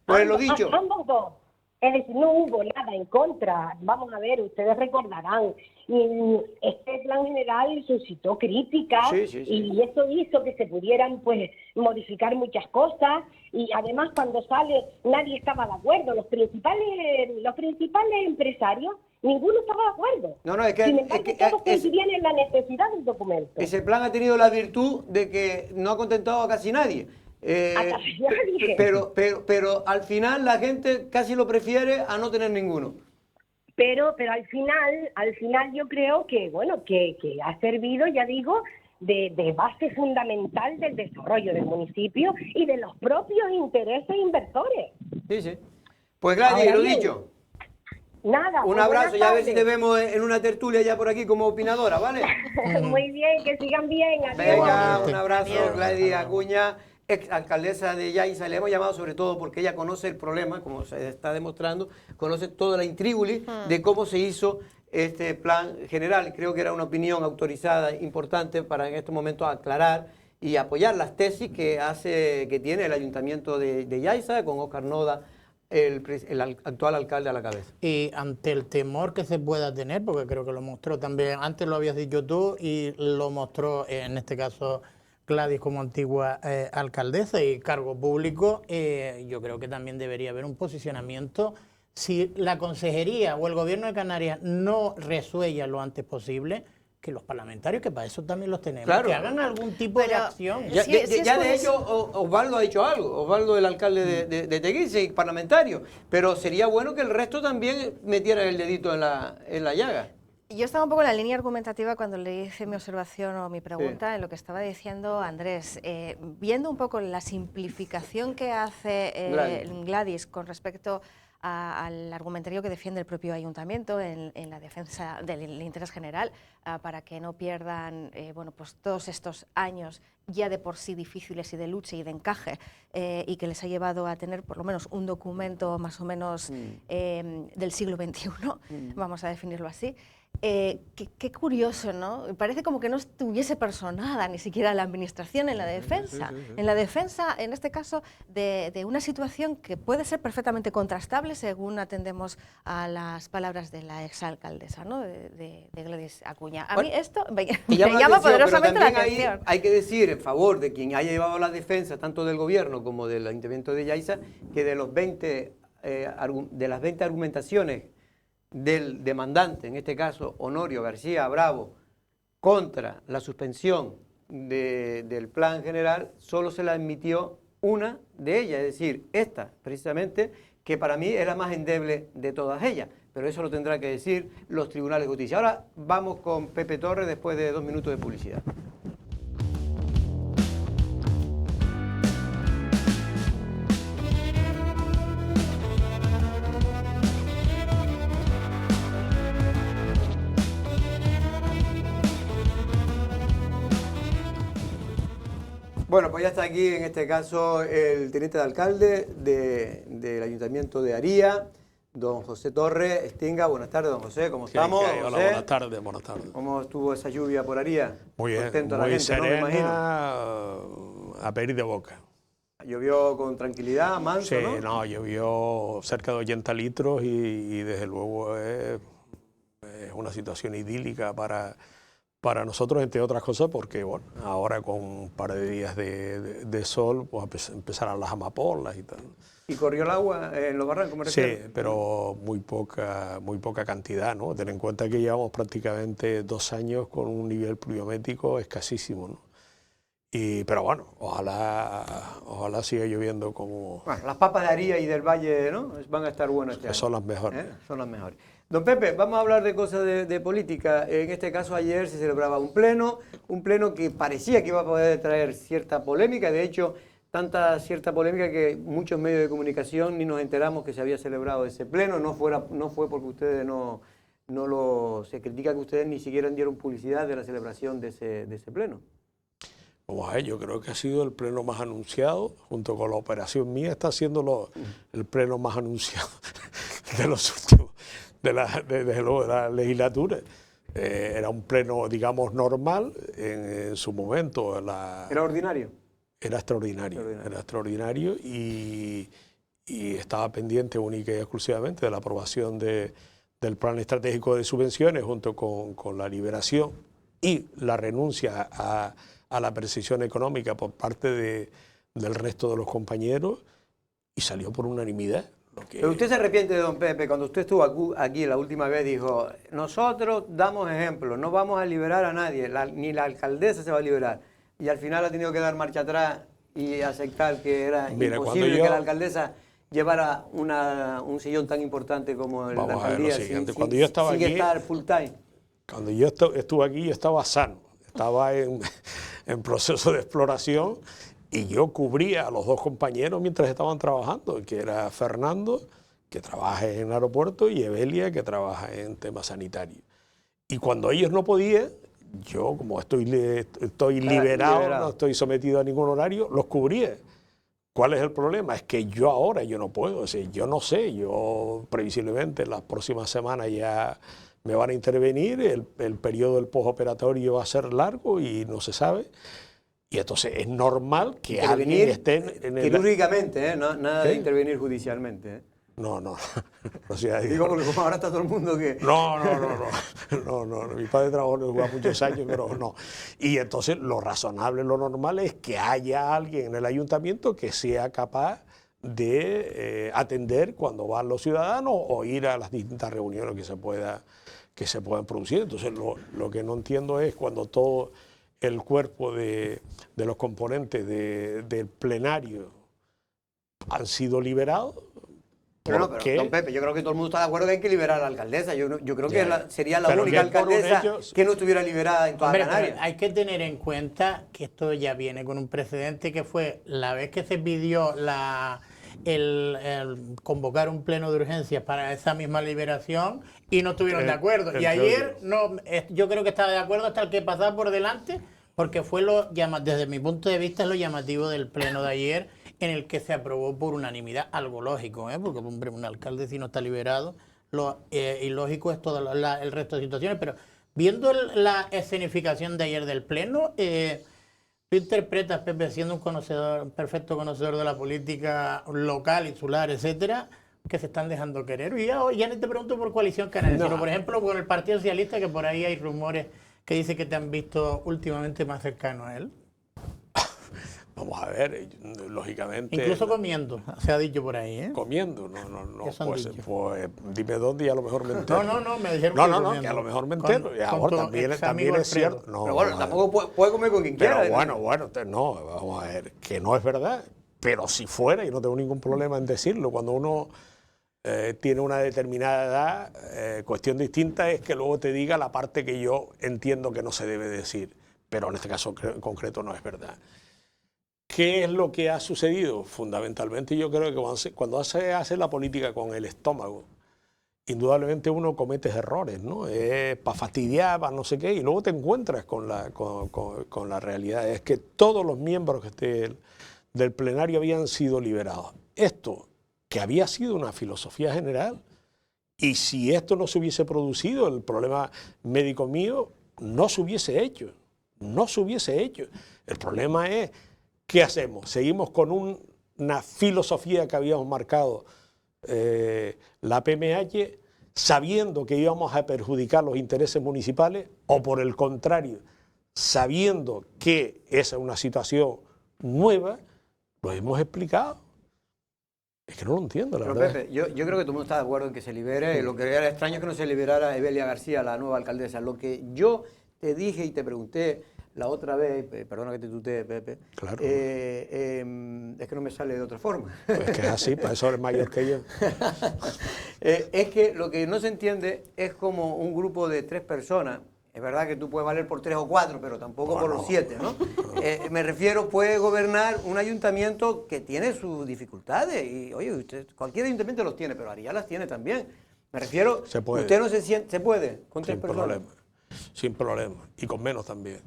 Pues lo dicho... Ambos dos. Es decir, no hubo nada en contra. Vamos a ver, ustedes recordarán, este plan general suscitó críticas, y eso hizo que se pudieran pues modificar muchas cosas, y además cuando sale nadie estaba de acuerdo. Los principales empresarios, ninguno estaba de acuerdo. Sin embargo, todos coincidían en la necesidad del documento. Ese plan ha tenido la virtud de que no ha contentado a casi nadie. Pero al final la gente casi lo prefiere a no tener ninguno. Pero al final yo creo que que ha servido, ya digo, de base fundamental del desarrollo del municipio y de los propios intereses inversores. Sí. Pues Gladys, lo dicho. Nada. Un abrazo, ya a ver si te vemos en una tertulia ya por aquí como opinadora, ¿vale? Muy bien, que sigan bien. Adiós. Venga, un abrazo, Gladys Acuña, ex alcaldesa de Yaiza. Le hemos llamado sobre todo porque ella conoce el problema, como se está demostrando, conoce toda la intríngulis de cómo se hizo este plan general. Creo que era una opinión autorizada importante para en estos momentos aclarar y apoyar las tesis que tiene el Ayuntamiento de Yaiza con Óscar Noda, el actual alcalde a la cabeza. Y ante el temor que se pueda tener, porque creo que lo mostró también, antes lo habías dicho tú y lo mostró en este caso Gladys como antigua alcaldesa y cargo público, yo creo que también debería haber un posicionamiento. Si la consejería o el gobierno de Canarias no resuelve lo antes posible, que los parlamentarios, que para eso también los tenemos, Claro. que hagan algún tipo de Pero- acción. Ya, Sí, sí, ya es por de eso. hecho Osvaldo ha dicho algo, Osvaldo el alcalde de Teguise, parlamentario, pero sería bueno que el resto también metiera el dedito en la llaga. Yo estaba un poco en la línea argumentativa cuando le hice mi observación o mi pregunta en lo que estaba diciendo Andrés. Viendo un poco la simplificación que hace Gladys con respecto al argumentario que defiende el propio ayuntamiento en la defensa del interés general, para que no pierdan bueno, pues todos estos años ya de por sí difíciles y de lucha y de encaje, y que les ha llevado a tener por lo menos un documento más o menos del siglo XXI, vamos a definirlo así. Qué curioso, ¿no? Parece como que no estuviese personada ni siquiera la administración en la defensa. En la defensa, en este caso, de una situación que puede ser perfectamente contrastable según atendemos a las palabras de la exalcaldesa, ¿no? de Gladys Acuña. A mí esto me llama poderosamente la atención. Hay que decir en favor de quien haya llevado la defensa, tanto del gobierno como del ayuntamiento de Yaiza, que de las 20 argumentaciones del demandante, en este caso Honorio García Bravo, contra la suspensión del plan general, solo se la admitió una de ellas, es decir, esta precisamente, que para mí es la más endeble de todas ellas, pero eso lo tendrán que decir los tribunales de justicia. Ahora vamos con Pepe Torres después de 2 minutos de publicidad. Bueno, pues ya está aquí en este caso el teniente de alcalde del Ayuntamiento de Aría, don José Torres Estinga. Buenas tardes, don José, ¿cómo estamos? ¿Qué hay? Hola, José, buenas tardes, buenas tardes. ¿cómo estuvo esa lluvia por Aría? Muy bien, Contento la muy gente, ¿no? Me imagino. serena, a pedir de boca. Llovió con tranquilidad, manso, Sí, ¿no? no, llovió cerca de 80 litros y desde luego es una situación idílica para nosotros, entre otras cosas, porque bueno, ahora con un par de días de sol, pues empezarán las amapolas y tal. ¿Y corrió el agua en los barrancos, me refiero? Sí, pero muy poca cantidad, ¿no? Ten en cuenta que llevamos prácticamente 2 años con un nivel pluviométrico escasísimo, ¿no? Pero bueno, ojalá siga lloviendo como... Bueno, las papas de Aría y del Valle, ¿no? Van a estar buenas este año. Son las mejores. Son las mejores. Don Pepe, vamos a hablar de cosas de política. En este caso ayer se celebraba un pleno que parecía que iba a poder traer cierta polémica. De hecho, cierta polémica que muchos medios de comunicación ni nos enteramos que se había celebrado ese pleno. No fue porque ustedes se critica que ustedes ni siquiera dieron publicidad de la celebración de ese pleno. Vamos a ver, yo creo que ha sido el pleno más anunciado, junto con la operación mía, está siendo el pleno más anunciado de los últimos, desde luego de la legislatura. Era un pleno, digamos, normal en su momento. ¿Era ordinario? Era extraordinario y estaba pendiente única y exclusivamente de la aprobación del plan estratégico de subvenciones junto con la liberación y la renuncia a la precisión económica por parte del resto de los compañeros y salió por unanimidad. Pero usted se arrepiente de don Pepe, cuando usted estuvo aquí la última vez dijo, nosotros damos ejemplo, no vamos a liberar a nadie, ni la alcaldesa se va a liberar. Y al final ha tenido que dar marcha atrás y aceptar que era imposible que la alcaldesa llevara un sillón tan importante como la alcaldía sin estar full time. Cuando yo estuve aquí yo estaba sano, estaba en proceso de exploración y yo cubría a los 2 compañeros mientras estaban trabajando, que era Fernando, que trabaja en el aeropuerto, y Evelia, que trabaja en temas sanitarios. Y cuando ellos no podían, yo como estoy liberado, no estoy sometido a ningún horario, los cubría. ¿Cuál es el problema? Es que yo no puedo, o sea, yo no sé, yo previsiblemente en las próximas semanas ya me van a intervenir, el periodo del postoperatorio va a ser largo y no se sabe. Y entonces es normal que alguien esté en el... Quirúrgicamente, nada de intervenir judicialmente. No. Digo, porque como ahora está todo el mundo que... No. Mi padre trabajó en el lugar muchos años, pero no. Y entonces lo razonable, lo normal es que haya alguien en el ayuntamiento que sea capaz de atender cuando van los ciudadanos o ir a las distintas reuniones que se puedan producir. Entonces lo que no entiendo es cuando todo el cuerpo de los componentes del plenario han sido liberados. Pero no, pero, don Pepe, yo creo que todo el mundo está de acuerdo que hay que liberar a la alcaldesa. Yo creo que sería la única alcaldesa que no estuviera liberada en toda Canarias. Hay que tener en cuenta que esto ya viene con un precedente que fue la vez que se pidió el convocar un pleno de urgencias para esa misma liberación y no estuvieron de acuerdo. Y ayer yo creo que estaba de acuerdo hasta el que pasaba por delante, porque fue desde mi punto de vista es lo llamativo del pleno de ayer, en el que se aprobó por unanimidad, algo lógico, porque hombre, un alcalde si no está liberado, lo ilógico es todo el resto de situaciones, pero viendo la escenificación de ayer del pleno, tú interpretas, Pepe, siendo un perfecto conocedor de la política local, insular, etcétera, que se están dejando querer. Y ya no te pregunto por Coalición Canaria, sino por ejemplo con el Partido Socialista, que por ahí hay rumores que dice que te han visto últimamente más cercano a él. Vamos a ver, lógicamente... Incluso comiendo, se ha dicho por ahí, ¿eh? Comiendo, no, pues dime dónde y a lo mejor me entero. No, me dijeron que que a lo mejor me entero. Y ahora también es cierto. No, pero bueno, tampoco puede comer con quien quiera. Pero bueno, no, vamos a ver, que no es verdad. Pero si fuera, y no tengo ningún problema en decirlo, cuando uno tiene una determinada edad, cuestión distinta es que luego te diga la parte que yo entiendo que no se debe decir. Pero en este caso en concreto no es verdad. ¿Qué es lo que ha sucedido? Fundamentalmente yo creo que cuando se hace la política con el estómago, indudablemente uno comete errores, ¿no? Para fastidiar, para no sé qué, y luego te encuentras con la realidad. Es que todos los miembros del plenario habían sido liberados. Esto, que había sido una filosofía general, y si esto no se hubiese producido, el problema médico mío no se hubiese hecho. No se hubiese hecho. El problema es... ¿Qué hacemos? ¿Seguimos con una filosofía que habíamos marcado la PMH sabiendo que íbamos a perjudicar los intereses municipales o por el contrario, sabiendo que esa es una situación nueva, lo hemos explicado? Es que no lo entiendo, la verdad. Pepe, yo creo que todo el mundo está de acuerdo en que se libere. Lo que era extraño es que no se liberara Evelia García, la nueva alcaldesa. Lo que yo te dije y te pregunté la otra vez, perdona que te tutee, Pepe, claro. Es que no me sale de otra forma. Pues que es así, para eso eres mayor que yo. Es que lo que no se entiende es como un grupo de 3 personas. Es verdad que tú puedes valer por 3 o 4, pero tampoco por los 7, ¿no? Me refiero, puede gobernar un ayuntamiento que tiene sus dificultades. Y, oye, cualquier ayuntamiento los tiene, pero Ariá las tiene también. Me refiero, se puede. Usted no se siente, ¿se puede? Con 3 personas. Sin problema. Y con menos también.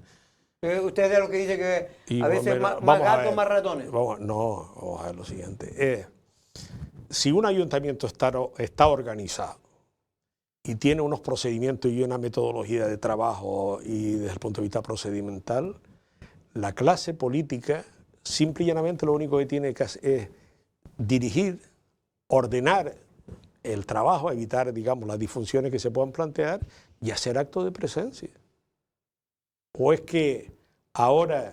Usted es de lo que dice que a veces más gatos, más ratones. Vamos a ver lo siguiente. Si un ayuntamiento está organizado y tiene unos procedimientos y una metodología de trabajo y desde el punto de vista procedimental, la clase política simple y llanamente lo único que tiene que hacer es dirigir, ordenar el trabajo, evitar, digamos, las disfunciones que se puedan plantear y hacer actos de presencia. ¿O es que ahora,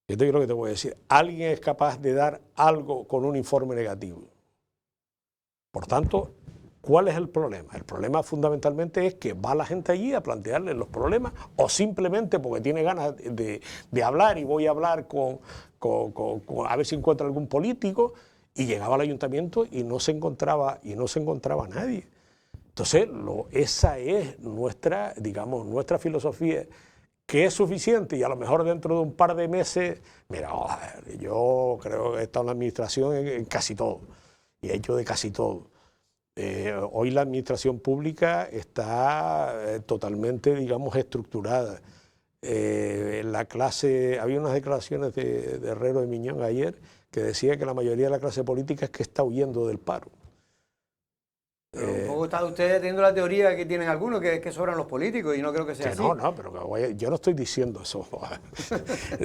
yo te creo que te voy a decir, alguien es capaz de dar algo con un informe negativo? Por tanto, ¿cuál es el problema? El problema fundamentalmente es que va la gente allí a plantearle los problemas o simplemente porque tiene ganas de hablar y voy a hablar a ver si encuentra algún político, y llegaba al ayuntamiento y no se encontraba nadie. Entonces, esa es nuestra filosofía, que es suficiente y a lo mejor dentro de un par de meses, mira, yo creo que he estado en la administración en casi todo y he hecho de casi todo. Hoy la administración pública está totalmente, digamos, estructurada. Había unas declaraciones de Herrero de Miñón ayer que decía que la mayoría de la clase política es que está huyendo del paro. Pero un poco está usted teniendo la teoría que tienen algunos, que sobran los políticos, y no creo que sea así. No, pero yo no estoy diciendo eso.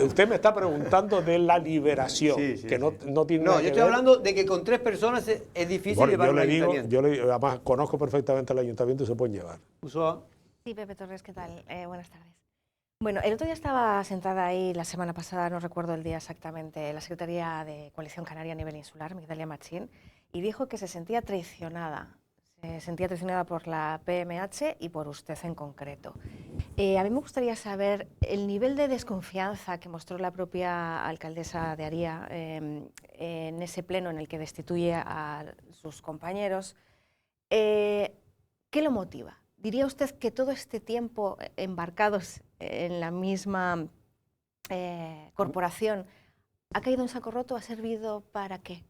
Usted me está preguntando de la liberación, que no tiene nada que ver. Yo estoy hablando de que con 3 personas es difícil llevar un ayuntamiento. Además, conozco perfectamente el ayuntamiento y se pueden llevar. Sí, Pepe Torres, ¿qué tal? Buenas tardes. Bueno, el otro día estaba sentada ahí, la semana pasada, no recuerdo el día exactamente, la Secretaría de Coalición Canaria a nivel insular, Migdalia Machín, y dijo que se sentía traicionada. sentía traicionada por la PMH y por usted en concreto. A mí me gustaría saber el nivel de desconfianza que mostró la propia alcaldesa de Aría en ese pleno en el que destituye a sus compañeros. ¿Qué lo motiva? ¿Diría usted que todo este tiempo embarcados en la misma corporación ha caído en saco roto? ¿Ha servido para qué?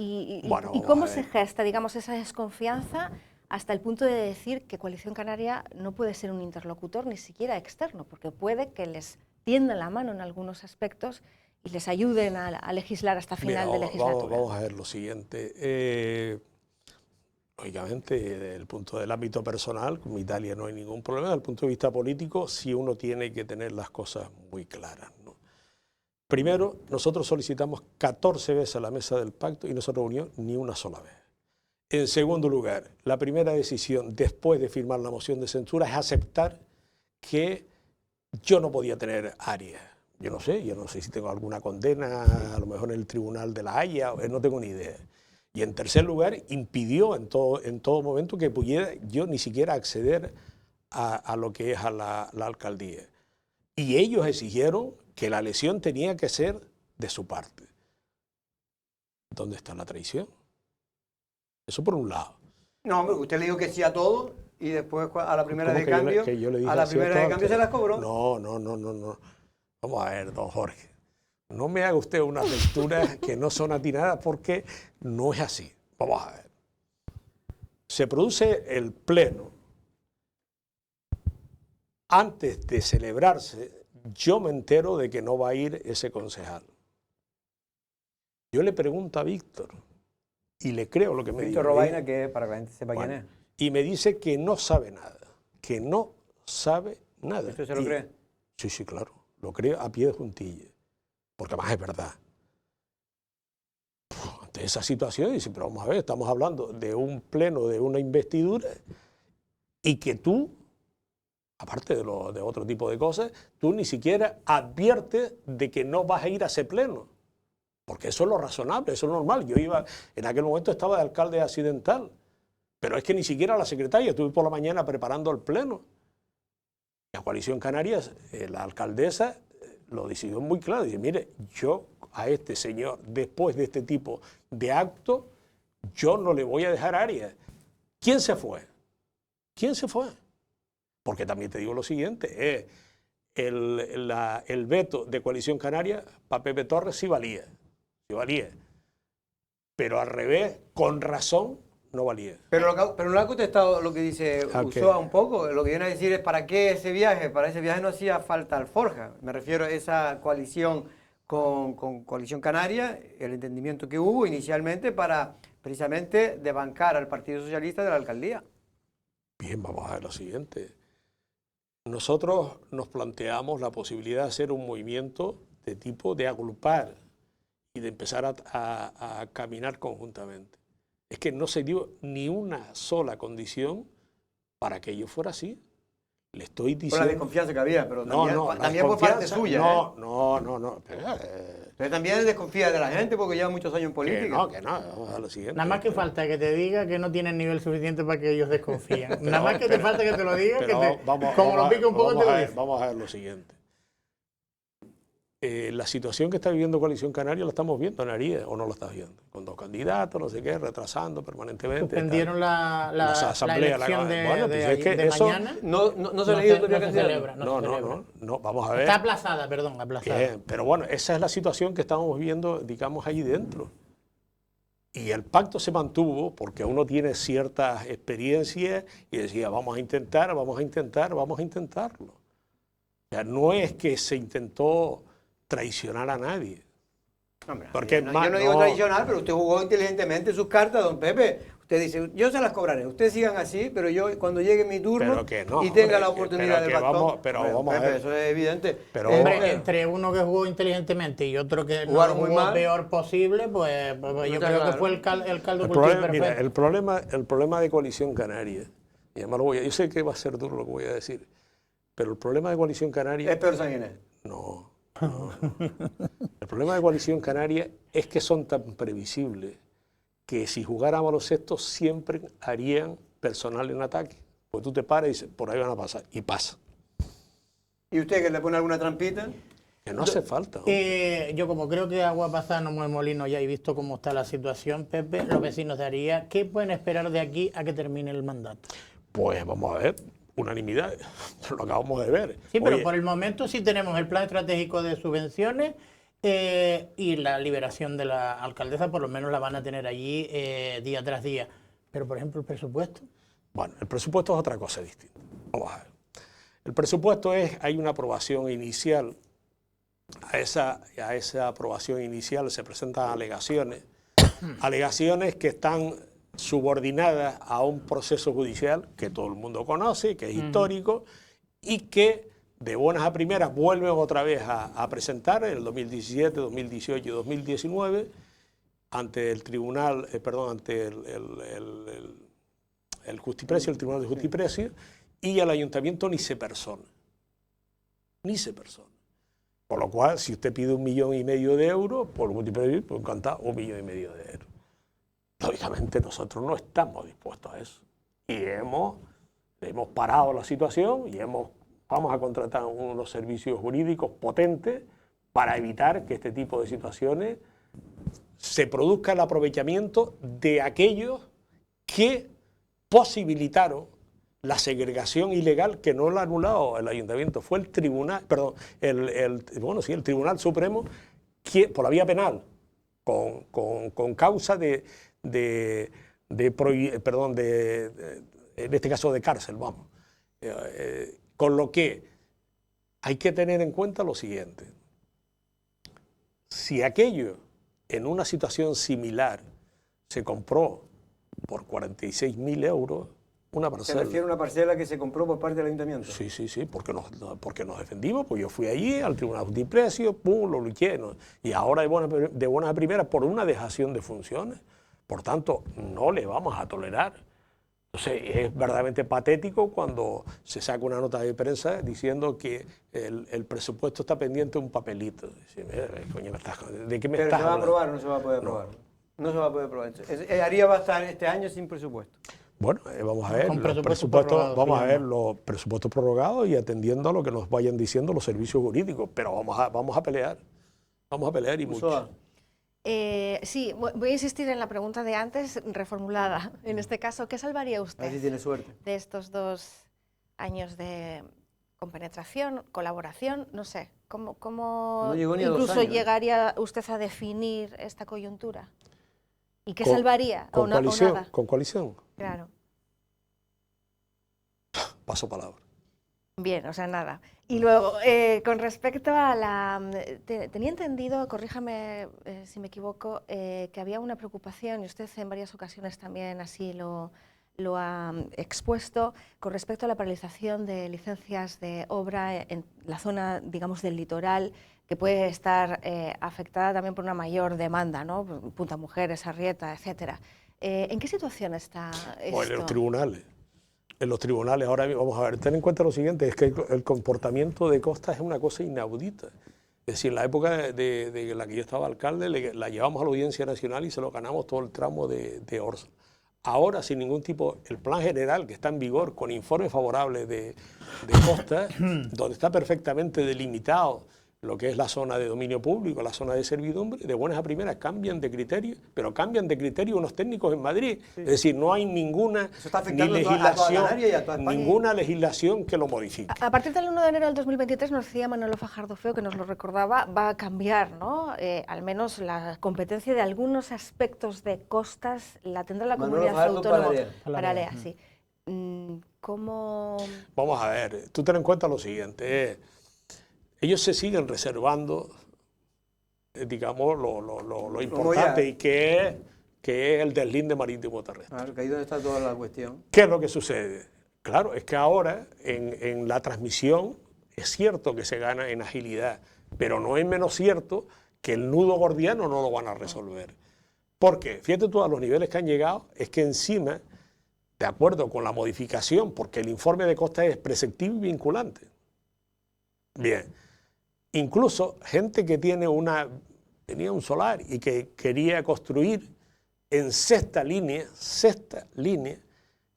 ¿Y cómo se gesta, digamos, esa desconfianza hasta el punto de decir que Coalición Canaria no puede ser un interlocutor ni siquiera externo, porque puede que les tiendan la mano en algunos aspectos y les ayuden a legislar hasta final de legislatura? Vamos a ver lo siguiente. Lógicamente, desde el punto del ámbito personal, con Italia no hay ningún problema. Desde el punto de vista político, sí uno tiene que tener las cosas muy claras, ¿no? Primero, nosotros solicitamos 14 veces a la mesa del pacto y no se reunió ni una sola vez. En segundo lugar, la primera decisión después de firmar la moción de censura es aceptar que yo no podía tener Arias. Yo no sé si tengo alguna condena, a lo mejor en el Tribunal de la Haya, no tengo ni idea. Y en tercer lugar, impidió en todo momento que pudiera yo ni siquiera acceder a lo que es a la alcaldía. Y ellos exigieron que la elección tenía que ser de su parte. ¿Dónde está la traición? Eso por un lado. No, hombre, usted le dijo que sí a todo y después a la primera de cambio, a la primera de cambio se las cobró. No. Vamos a ver, don Jorge. No me haga usted una lectura que no son atinadas porque no es así. Vamos a ver. Se produce el pleno. Antes de celebrarse, yo me entero de que no va a ir ese concejal. Yo le pregunto a Víctor y le creo lo que me dice. Víctor Robaina, que para que la gente sepa quién es. Y me dice que no sabe nada, que no sabe nada. ¿Usted se lo cree? Sí, claro, lo creo a pie de juntilla, porque además es verdad. Ante esa situación dice, pero vamos a ver, estamos hablando de un pleno, de una investidura, y que tú, aparte de otro tipo de cosas, tú ni siquiera adviertes de que no vas a ir a ese pleno. Porque eso es lo razonable, eso es normal. Yo iba, en aquel momento estaba de alcalde accidental, pero es que ni siquiera la secretaria, estuve por la mañana preparando el pleno. La Coalición Canaria, la alcaldesa, lo decidió muy claro. Dice, mire, yo a este señor, después de este tipo de acto, yo no le voy a dejar Arias. ¿Quién se fue? ¿Quién se fue? Porque también te digo lo siguiente, el veto de Coalición Canaria para Pepe Torres sí valía. Pero al revés, con razón, no valía. Pero no le ha contestado lo que dice Ulloa un poco. Lo que viene a decir es ¿para qué ese viaje? Para ese viaje no hacía falta alforja. Me refiero a esa coalición con Coalición Canaria, el entendimiento que hubo inicialmente para precisamente desbancar al Partido Socialista de la alcaldía. Bien, vamos a ver lo siguiente. Nosotros nos planteamos la posibilidad de hacer un movimiento de tipo de agrupar y de empezar a caminar conjuntamente. Es que no se dio ni una sola condición para que ello fuera así. Le estoy diciendo... Por la desconfianza que había, pero también por parte suya. No. Pero también desconfía de la gente porque lleva muchos años en política. Que no, vamos a lo siguiente. Nada más que falta que te diga que no tienen nivel suficiente para que ellos desconfíen. Nada más que te falta que te lo diga, como lo pique un poco te lo dice. Vamos a ver lo siguiente. La situación que está viviendo Coalición Canaria la estamos viendo en Aría, ¿o no la estás viendo? Con dos candidatos, no sé qué, retrasando permanentemente. Suspendieron la elección de mañana. No se ha leído todavía candidato. No, vamos a ver. Está aplazada, perdón, aplazada. Bien, pero bueno, esa es la situación que estamos viendo, digamos, allí dentro. Y el pacto se mantuvo porque uno tiene ciertas experiencias y decía, vamos a intentarlo. O sea, no es que se intentó traicionar a nadie. Hombre, yo no digo traicionar, pero usted jugó inteligentemente sus cartas, don Pepe. Usted dice, yo se las cobraré, ustedes sigan así, pero yo cuando llegue mi turno y tenga la oportunidad de pactar. Vamos a ver. Eso es evidente. Pero, hombre, entre uno que jugó inteligentemente y otro que no jugó lo peor posible, pues yo creo que fue el caldo cultivo perfecto. Mira, el problema de Coalición Canaria, y además yo sé que va a ser duro lo que voy a decir, pero el problema de Coalición Canaria... ¿Es peor sanguíneo? No. El problema de Coalición Canaria es que son tan previsibles que si jugara a baloncesto siempre harían personal en ataque. Pues tú te paras y dices, por ahí van a pasar, y pasa. ¿Y usted que le pone alguna trampita? Que no hace falta. Yo como creo que agua pasada no mueve molino ya he visto cómo está la situación, Pepe, los vecinos de Aría, ¿qué pueden esperar de aquí a que termine el mandato? Pues vamos a ver, unanimidad, lo acabamos de ver. Sí, pero Oye, por el momento sí tenemos el plan estratégico de subvenciones y la liberación de la alcaldesa, por lo menos la van a tener allí día tras día. Pero, por ejemplo, el presupuesto. bueno, el presupuesto es otra cosa distinta. Vamos a ver. El presupuesto hay una aprobación inicial. A esa aprobación inicial se presentan alegaciones que están subordinadas a un proceso judicial que todo el mundo conoce, que es histórico, y que de buenas a primeras vuelven otra vez a presentar en el 2017, 2018 y 2019 ante el tribunal, ante el Justiprecio, el Tribunal de Justiprecio, y el ayuntamiento ni se persona. Ni se persona. Por lo cual, si usted pide 1,5 millones de euros, por Justiprecio, pues encantado, 1,5 millones de euros. Lógicamente nosotros no estamos dispuestos a eso. Y hemos parado la situación y vamos a contratar unos servicios jurídicos potentes para evitar que este tipo de situaciones se produzca el aprovechamiento de aquellos que posibilitaron la segregación ilegal, que no la ha anulado el ayuntamiento, fue el tribunal, perdón, el Tribunal Supremo, que, por la vía penal, con causa en este caso de cárcel, vamos. Con lo que hay que tener en cuenta lo siguiente. Si aquello en una situación similar se compró por 46.000 euros, una parcela. ¿Se refiere a una parcela que se compró por parte del ayuntamiento? Sí, porque nos defendimos, pues yo fui allí al Tribunal de Justicia, pum, lo luché, ¿no? Y ahora de buenas a primeras por una dejación de funciones. Por tanto, no le vamos a tolerar. Entonces, es verdaderamente patético cuando se saca una nota de prensa diciendo que el presupuesto está pendiente de un papelito. Coño, ¿de qué me ¿Pero estás se va a hablando? aprobar o no se va a poder aprobar? No se va a poder aprobar. Aría va a estar este año sin presupuesto. Bueno, vamos a ver Con los presupuestos, vamos a ver los presupuestos prorrogados y atendiendo a lo que nos vayan diciendo los servicios jurídicos, pero vamos a pelear y mucho. Sí, voy a insistir en la pregunta de antes, reformulada. En este caso, ¿qué salvaría usted A ver si tiene suerte. de estos 2 años de compenetración, colaboración? No sé, ¿cómo No llegó ni a 2 incluso años, llegaría usted a definir esta coyuntura? ¿Y qué Con- salvaría? ¿Con o coalición? nada. ¿Con coalición? Claro. Paso palabra. Bien, o sea, nada. Y luego, con respecto a la... tenía entendido, corríjame si me equivoco, que había una preocupación, y usted en varias ocasiones también así lo ha expuesto, con respecto a la paralización de licencias de obra en la zona, digamos, del litoral, que puede estar afectada también por una mayor demanda, ¿no? Punta Mujeres, Arrieta, etcétera. ¿En qué situación está esto? Bueno, en los tribunales. En los tribunales, ahora vamos a ver, ten en cuenta lo siguiente, es que el comportamiento de Costa es una cosa inaudita. Es decir, en la época de la que yo estaba alcalde, la llevamos a la Audiencia Nacional y se lo ganamos todo el tramo de Orsa. Ahora, sin ningún tipo, el plan general que está en vigor, con informes favorables de Costa, donde está perfectamente delimitado lo que es la zona de dominio público, la zona de servidumbre, de buenas a primeras cambian de criterio, pero cambian de criterio unos técnicos en Madrid. Sí. Es decir, no hay ninguna ninguna legislación que lo modifique. A partir del 1 de enero del 2023, nos decía Manolo Fajardo Feo, que nos lo recordaba, va a cambiar, ¿no? Al menos la competencia de algunos aspectos de costas la tendrá la comunidad autónoma. Paralea, sí. ¿Cómo...? Vamos a ver, tú ten en cuenta lo siguiente, ellos se siguen reservando, digamos, lo importante y que es el deslinde marítimo terrestre. Claro, que ahí donde está toda la cuestión. ¿Qué es lo que sucede? Claro, es que ahora en la transmisión es cierto que se gana en agilidad, pero no es menos cierto que el nudo gordiano no lo van a resolver. Porque, fíjate tú, a los niveles que han llegado, es que encima, de acuerdo con la modificación, porque el informe de Costa es preceptivo y vinculante. Bien. Incluso gente que tenía un solar y que quería construir en sexta línea,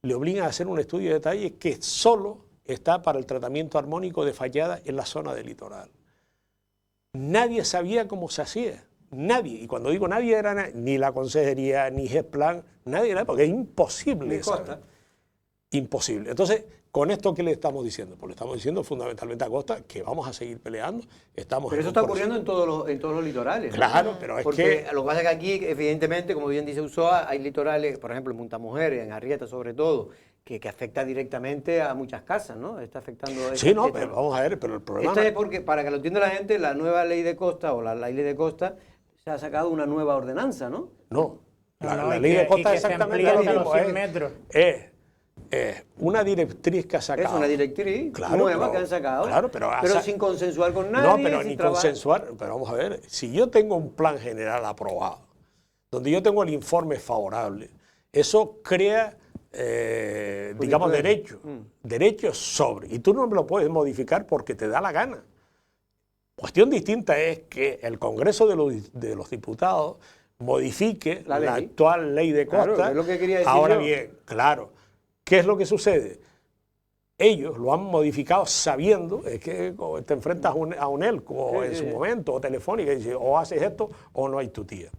le obligan a hacer un estudio de detalle que solo está para el tratamiento armónico de fallada en la zona del litoral. Nadie sabía cómo se hacía, nadie. Y cuando digo nadie, era ni la consejería, ni GESPLAN, nadie era, porque es imposible. Ni Costa. Imposible. Entonces, ¿con esto qué le estamos diciendo? Pues le estamos diciendo fundamentalmente a Costa que vamos a seguir peleando. Pero eso está ocurriendo en todos los litorales. Claro, pero es porque lo que pasa es que aquí, evidentemente, como bien dice Ulloa, hay litorales, por ejemplo, en Montamujeres, en Arrieta sobre todo, que afecta directamente a muchas casas, ¿no? Está afectando... Sí, no, pero vamos a ver, pero el problema... Esto es porque, para que lo entienda la gente, la nueva ley de Costa o la ley de Costa se ha sacado una nueva ordenanza, ¿no? No, la ley de Costa es exactamente lo mismo. Es una directriz que ha sacado. Es una directriz nueva que han sacado, pero sin consensuar con nadie. No, pero ni consensuar. Pero vamos a ver, si yo tengo un plan general aprobado, donde yo tengo el informe favorable, eso crea, digamos, derechos sobre. Y tú no me lo puedes modificar porque te da la gana. Cuestión distinta es que el Congreso de los Diputados modifique la actual ley de Costa. Claro, es lo que quería decir Ahora yo. bien, claro, ¿qué es lo que sucede? Ellos lo han modificado sabiendo, es que te enfrentas a un ELCO en su momento, o Telefónica, y dices, o haces esto o no hay tu tía.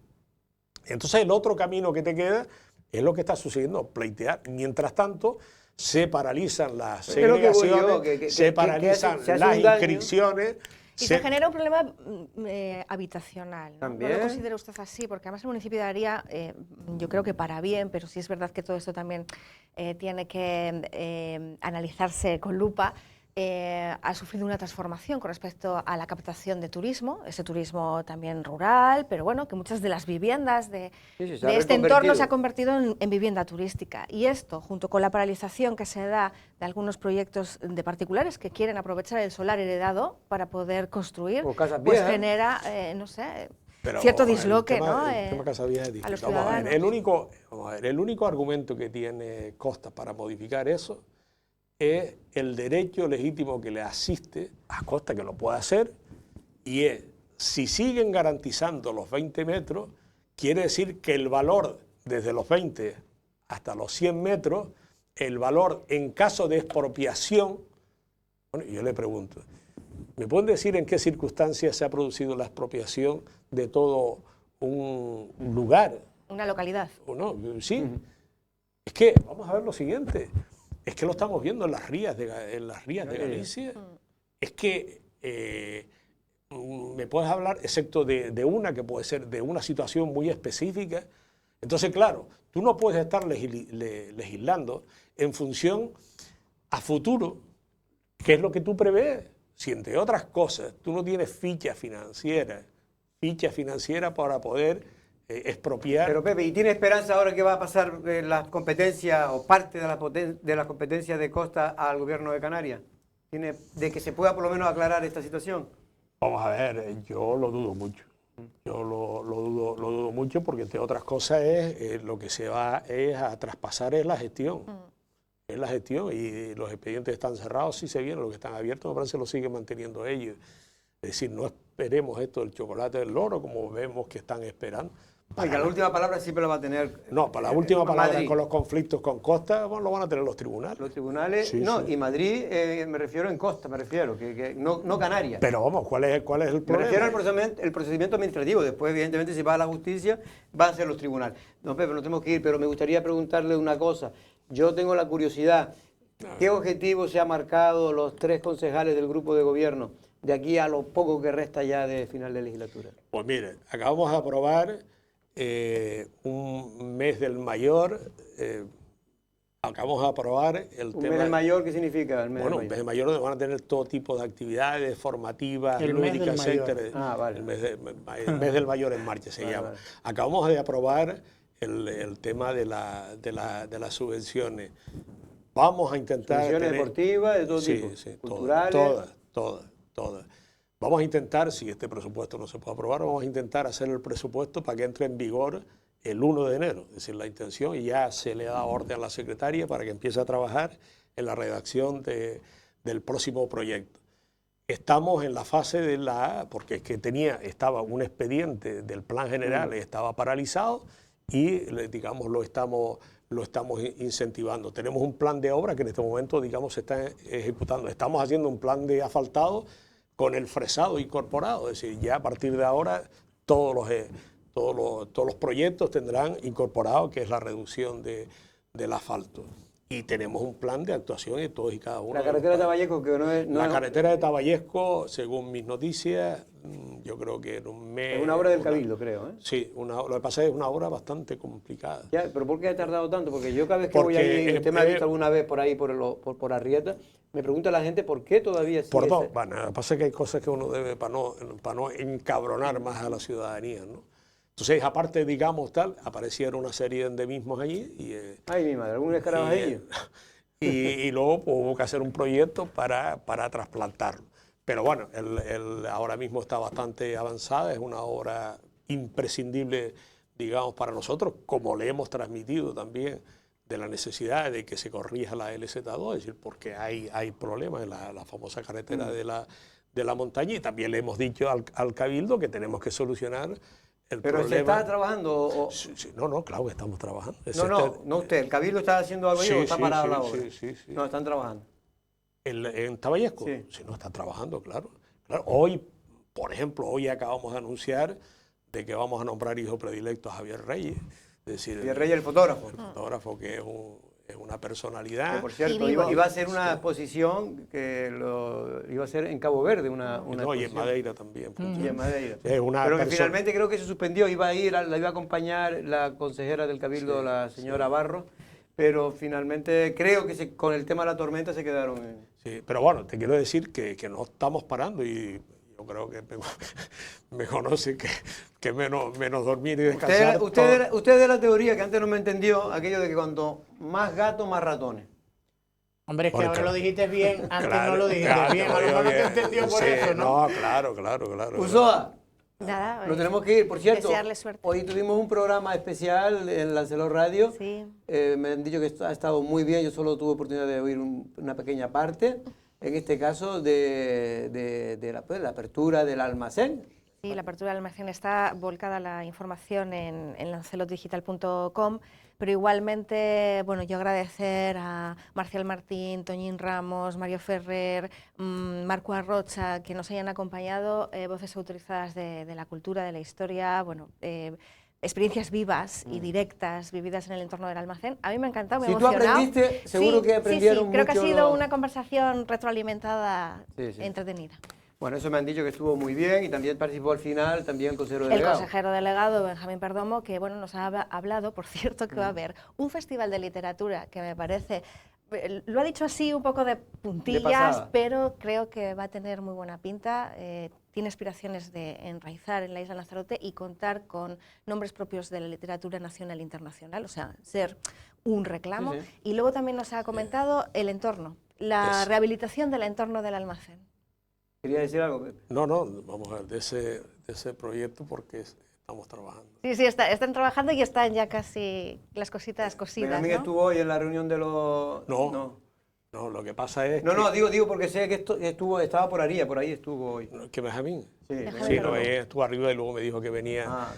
Entonces el otro camino que te queda es lo que está sucediendo, pleitear. Mientras tanto, se paralizan las segregaciones, se paralizan las inscripciones. Y se genera un problema habitacional, ¿no? ¿También? ¿No lo considera usted así? Porque además el municipio de Aria, yo creo que para bien, pero sí es verdad que todo esto también tiene que analizarse con lupa, ha sufrido una transformación con respecto a la captación de turismo, ese turismo también rural, pero bueno, que muchas de las viviendas de este entorno se ha convertido en vivienda turística. Y esto, junto con la paralización que se da de algunos proyectos de particulares que quieren aprovechar el solar heredado para poder construir, pues genera, no sé, cierto disloque, ¿no? El tema Casa Vieja es distinto. A los ciudadanos. El único argumento que tiene Costa para modificar eso es el derecho legítimo que le asiste a Costa, que lo puede hacer, y es, si siguen garantizando los 20 metros, quiere decir que el valor desde los 20 hasta los 100 metros, el valor en caso de expropiación, bueno, yo le pregunto, ¿me pueden decir en qué circunstancias se ha producido la expropiación de todo un lugar? Una localidad. ¿O no? Sí. Es que, vamos a ver lo siguiente, es que lo estamos viendo en las rías de Galicia. Es que me puedes hablar, excepto de una que puede ser de una situación muy específica. Entonces, claro, tú no puedes estar legislando en función a futuro, ¿qué es lo que tú prevés? Si entre otras cosas tú no tienes ficha financiera para poder expropiar. Pero Pepe, ¿y tiene esperanza ahora que va a pasar las competencias o parte de las competencias de Costa al gobierno de Canarias? ¿Tiene de que se pueda por lo menos aclarar esta situación? Vamos a ver, yo lo dudo mucho. Yo lo dudo mucho porque entre otras cosas lo que se va es a traspasar es la gestión. Es la gestión y los expedientes están cerrados, sí se vienen, los que están abiertos me parece que lo siguen manteniendo ellos. Es decir, no esperemos esto del chocolate del loro como vemos que están esperando. Oiga, la última palabra siempre la va a tener. No, para la última palabra Madrid. con los conflictos con Costa, bueno, lo van a tener los tribunales. Los tribunales, sí, no, sí. Y Madrid, me refiero en Costa, que no Canarias. Pero vamos, ¿cuál es el problema? Me refiero al procedimiento administrativo, después evidentemente si va a la justicia, va a ser los tribunales. No, Pepe, no tenemos que ir, pero me gustaría preguntarle una cosa. Yo tengo la curiosidad, ¿qué objetivo se ha marcado los 3 concejales del grupo de gobierno de aquí a lo poco que resta ya de final de legislatura? Pues mire, acabamos de aprobar un mes del mayor, acabamos de aprobar el tema... ¿Un mes del mayor qué significa? Bueno, un mes del mayor donde van a tener todo tipo de actividades formativas, lúdicas, etcétera. Vale. El mes del mayor en marcha se llama. Vale. Acabamos de aprobar el tema de las subvenciones. Vamos a intentar... Subvenciones deportivas de todo tipo, culturales... Todas. Vamos a intentar, si este presupuesto no se puede aprobar, vamos a intentar hacer el presupuesto para que entre en vigor el 1 de enero. Es decir, la intención, y ya se le da orden a la secretaria para que empiece a trabajar en la redacción del próximo proyecto. Estamos en la fase porque es que estaba un expediente del plan general, estaba paralizado, y, digamos, lo estamos incentivando. Tenemos un plan de obra que en este momento, digamos, se está ejecutando. Estamos haciendo un plan de asfaltado con el fresado incorporado, es decir, ya a partir de ahora todos los proyectos tendrán incorporado que es la reducción del asfalto. Y tenemos un plan de actuación en todos y cada uno. La carretera de Taballesco, que no es... La carretera de Taballesco, según mis noticias, yo creo que en un mes... Es una obra del Cabildo, creo, ¿eh? Sí, lo que pasa es que es una obra bastante complicada. Ya, pero ¿por qué ha tardado tanto? Porque yo cada vez que voy allí, usted me ha visto alguna vez por ahí, por Arrieta, me pregunta la gente por qué todavía sigue... Bueno, lo que pasa es que hay cosas que uno debe para no encabronar más a la ciudadanía, ¿no? Entonces, aparte, digamos, aparecieron una serie de endemismos allí. Ay, mi madre, ¿algún escarabajo? Y luego pues, hubo que hacer un proyecto para trasplantarlo. Pero bueno, ahora mismo está bastante avanzada, es una obra imprescindible, digamos, para nosotros, como le hemos transmitido también de la necesidad de que se corrija la LZ2, es decir, porque hay problemas en la famosa carretera de la montaña, y también le hemos dicho al Cabildo que tenemos que solucionar el ¿Pero problema. se está trabajando? Sí, no, claro que estamos trabajando. No usted, ¿el Cabildo está haciendo algo ahí o está parado la obra? Sí. No, están trabajando. ¿En Taballesco? Sí, no, están trabajando, claro. Hoy, por ejemplo, hoy acabamos de anunciar de que vamos a nombrar hijo predilecto a Javier Reyes. Es decir, Javier Reyes, el fotógrafo. El fotógrafo, que es una personalidad. Que, por cierto, iba a ser una exposición que iba a ser en Cabo Verde, una y en Madeira también. Y en Madeira. Pero que finalmente creo que se suspendió, la iba a acompañar la consejera del Cabildo, la señora Barros, pero finalmente creo que con el tema de la tormenta se quedaron. Sí, pero bueno, te quiero decir que no estamos parando, y yo creo que me conoce que menos dormir y descansar. Usted es de la teoría que antes no me entendió, aquello de que cuando más gatos, más ratones. Hombre, es que ahora lo dijiste bien, antes no lo dijiste bien, a lo mejor no te entendió por eso, ¿no? No, claro. Usoa, nada, nos tenemos que ir, por cierto. Desearle suerte. Hoy tuvimos un programa especial en Lancelot Radio. Sí. Me han dicho que ha estado muy bien, yo solo tuve oportunidad de oír una pequeña parte. En este caso de la apertura del almacén. Sí, la apertura del almacén está volcada la información en lancelotdigital.com, pero igualmente, bueno, yo agradecer a Marcial Martín, Toñín Ramos, Mario Ferrer, Marco Arrocha, que nos hayan acompañado, voces autorizadas de la cultura, de la historia, bueno, experiencias vivas y directas vividas en el entorno del almacén. A mí me ha encantado, me ha emocionado. Si tú aprendiste, seguro que aprendieron mucho. Creo que ha sido una conversación retroalimentada, entretenida. Bueno, eso me han dicho que estuvo muy bien, y también participó al final también el consejero delegado. El consejero delegado, Benjamín Perdomo, que bueno, nos ha hablado, por cierto, que va a haber un festival de literatura que me parece... Lo ha dicho así un poco de puntillas, pero creo que va a tener muy buena pinta. Tiene aspiraciones de enraizar en la isla Lanzarote y contar con nombres propios de la literatura nacional e internacional, o sea, ser un reclamo. Y luego también nos ha comentado el entorno, la rehabilitación del entorno del almacén. ¿Quería decir algo, Pepe? No, vamos a ver, de ese proyecto, porque estamos trabajando. Sí, están trabajando y están ya casi las cositas cosidas, ¿no? ¿Benjamín estuvo hoy en la reunión de los...? No, lo que pasa es digo porque sé que estaba por ahí estuvo hoy. ¿Que Benjamín? Sí, estuvo arriba y luego me dijo que venía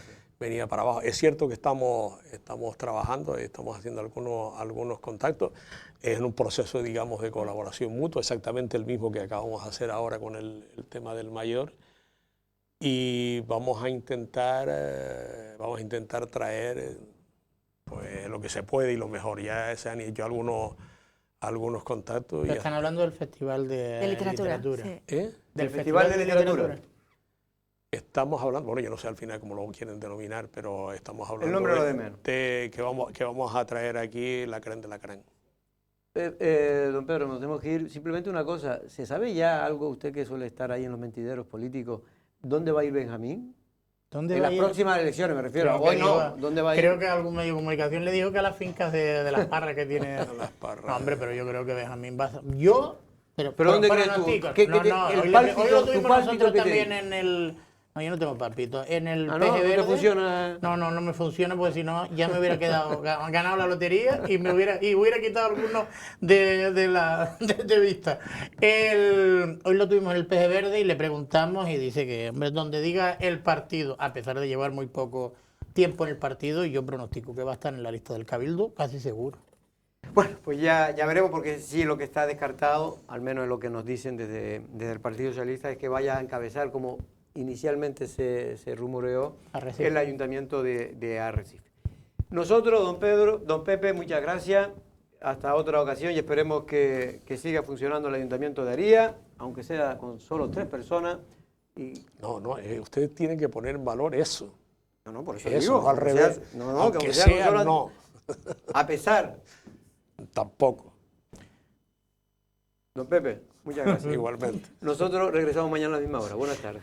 para abajo. Es cierto que estamos trabajando, estamos haciendo algunos contactos. Es en un proceso, digamos, de colaboración mutua, exactamente el mismo que acabamos de hacer ahora con el tema del mayor. Y vamos a intentar traer pues lo que se puede y lo mejor. Ya se han hecho algunos contactos. Están hablando del Festival de Literatura. Sí. Del Festival de Literatura. Estamos hablando, bueno, yo no sé al final cómo lo quieren denominar, pero estamos hablando el nombre lo de menos. Que vamos a traer aquí la crán de la crán. Don Pedro, nos tenemos que ir. Simplemente una cosa, ¿se sabe ya algo, usted que suele estar ahí en los mentideros políticos, dónde va a ir Benjamín? En las próximas elecciones, me refiero. Hoy no, ¿dónde va a ir? Creo que algún medio de comunicación le dijo que a las fincas de Las Parras que tiene... Las Parras. No, hombre, pero yo creo que Benjamín va a... ¿Pero dónde crees tú? Hoy lo tuvimos nosotros también en el... No, yo no tengo palpito. En el PG Verde, ¿no te funciona? No me funciona, porque si no ya me hubiera ganado la lotería y hubiera quitado algunos de vista. Hoy lo tuvimos en el PG Verde y le preguntamos y dice que, hombre, donde diga el partido, a pesar de llevar muy poco tiempo en el partido y yo pronostico que va a estar en la lista del Cabildo, casi seguro. Bueno, pues ya veremos, porque sí, lo que está descartado, al menos es lo que nos dicen desde el Partido Socialista, es que vaya a encabezar, como inicialmente se rumoreó, Arrecife. el Ayuntamiento de Arrecife. Nosotros, don Pedro, don Pepe, muchas gracias. Hasta otra ocasión y esperemos que siga funcionando el Ayuntamiento de Aría, aunque sea con solo 3 personas. Y... No, ustedes tienen que poner en valor eso. No, por eso Eso, digo. no al revés. Aunque sea, no. A pesar. Tampoco. Don Pepe, muchas gracias. Igualmente. Nosotros regresamos mañana a la misma hora. Buenas tardes.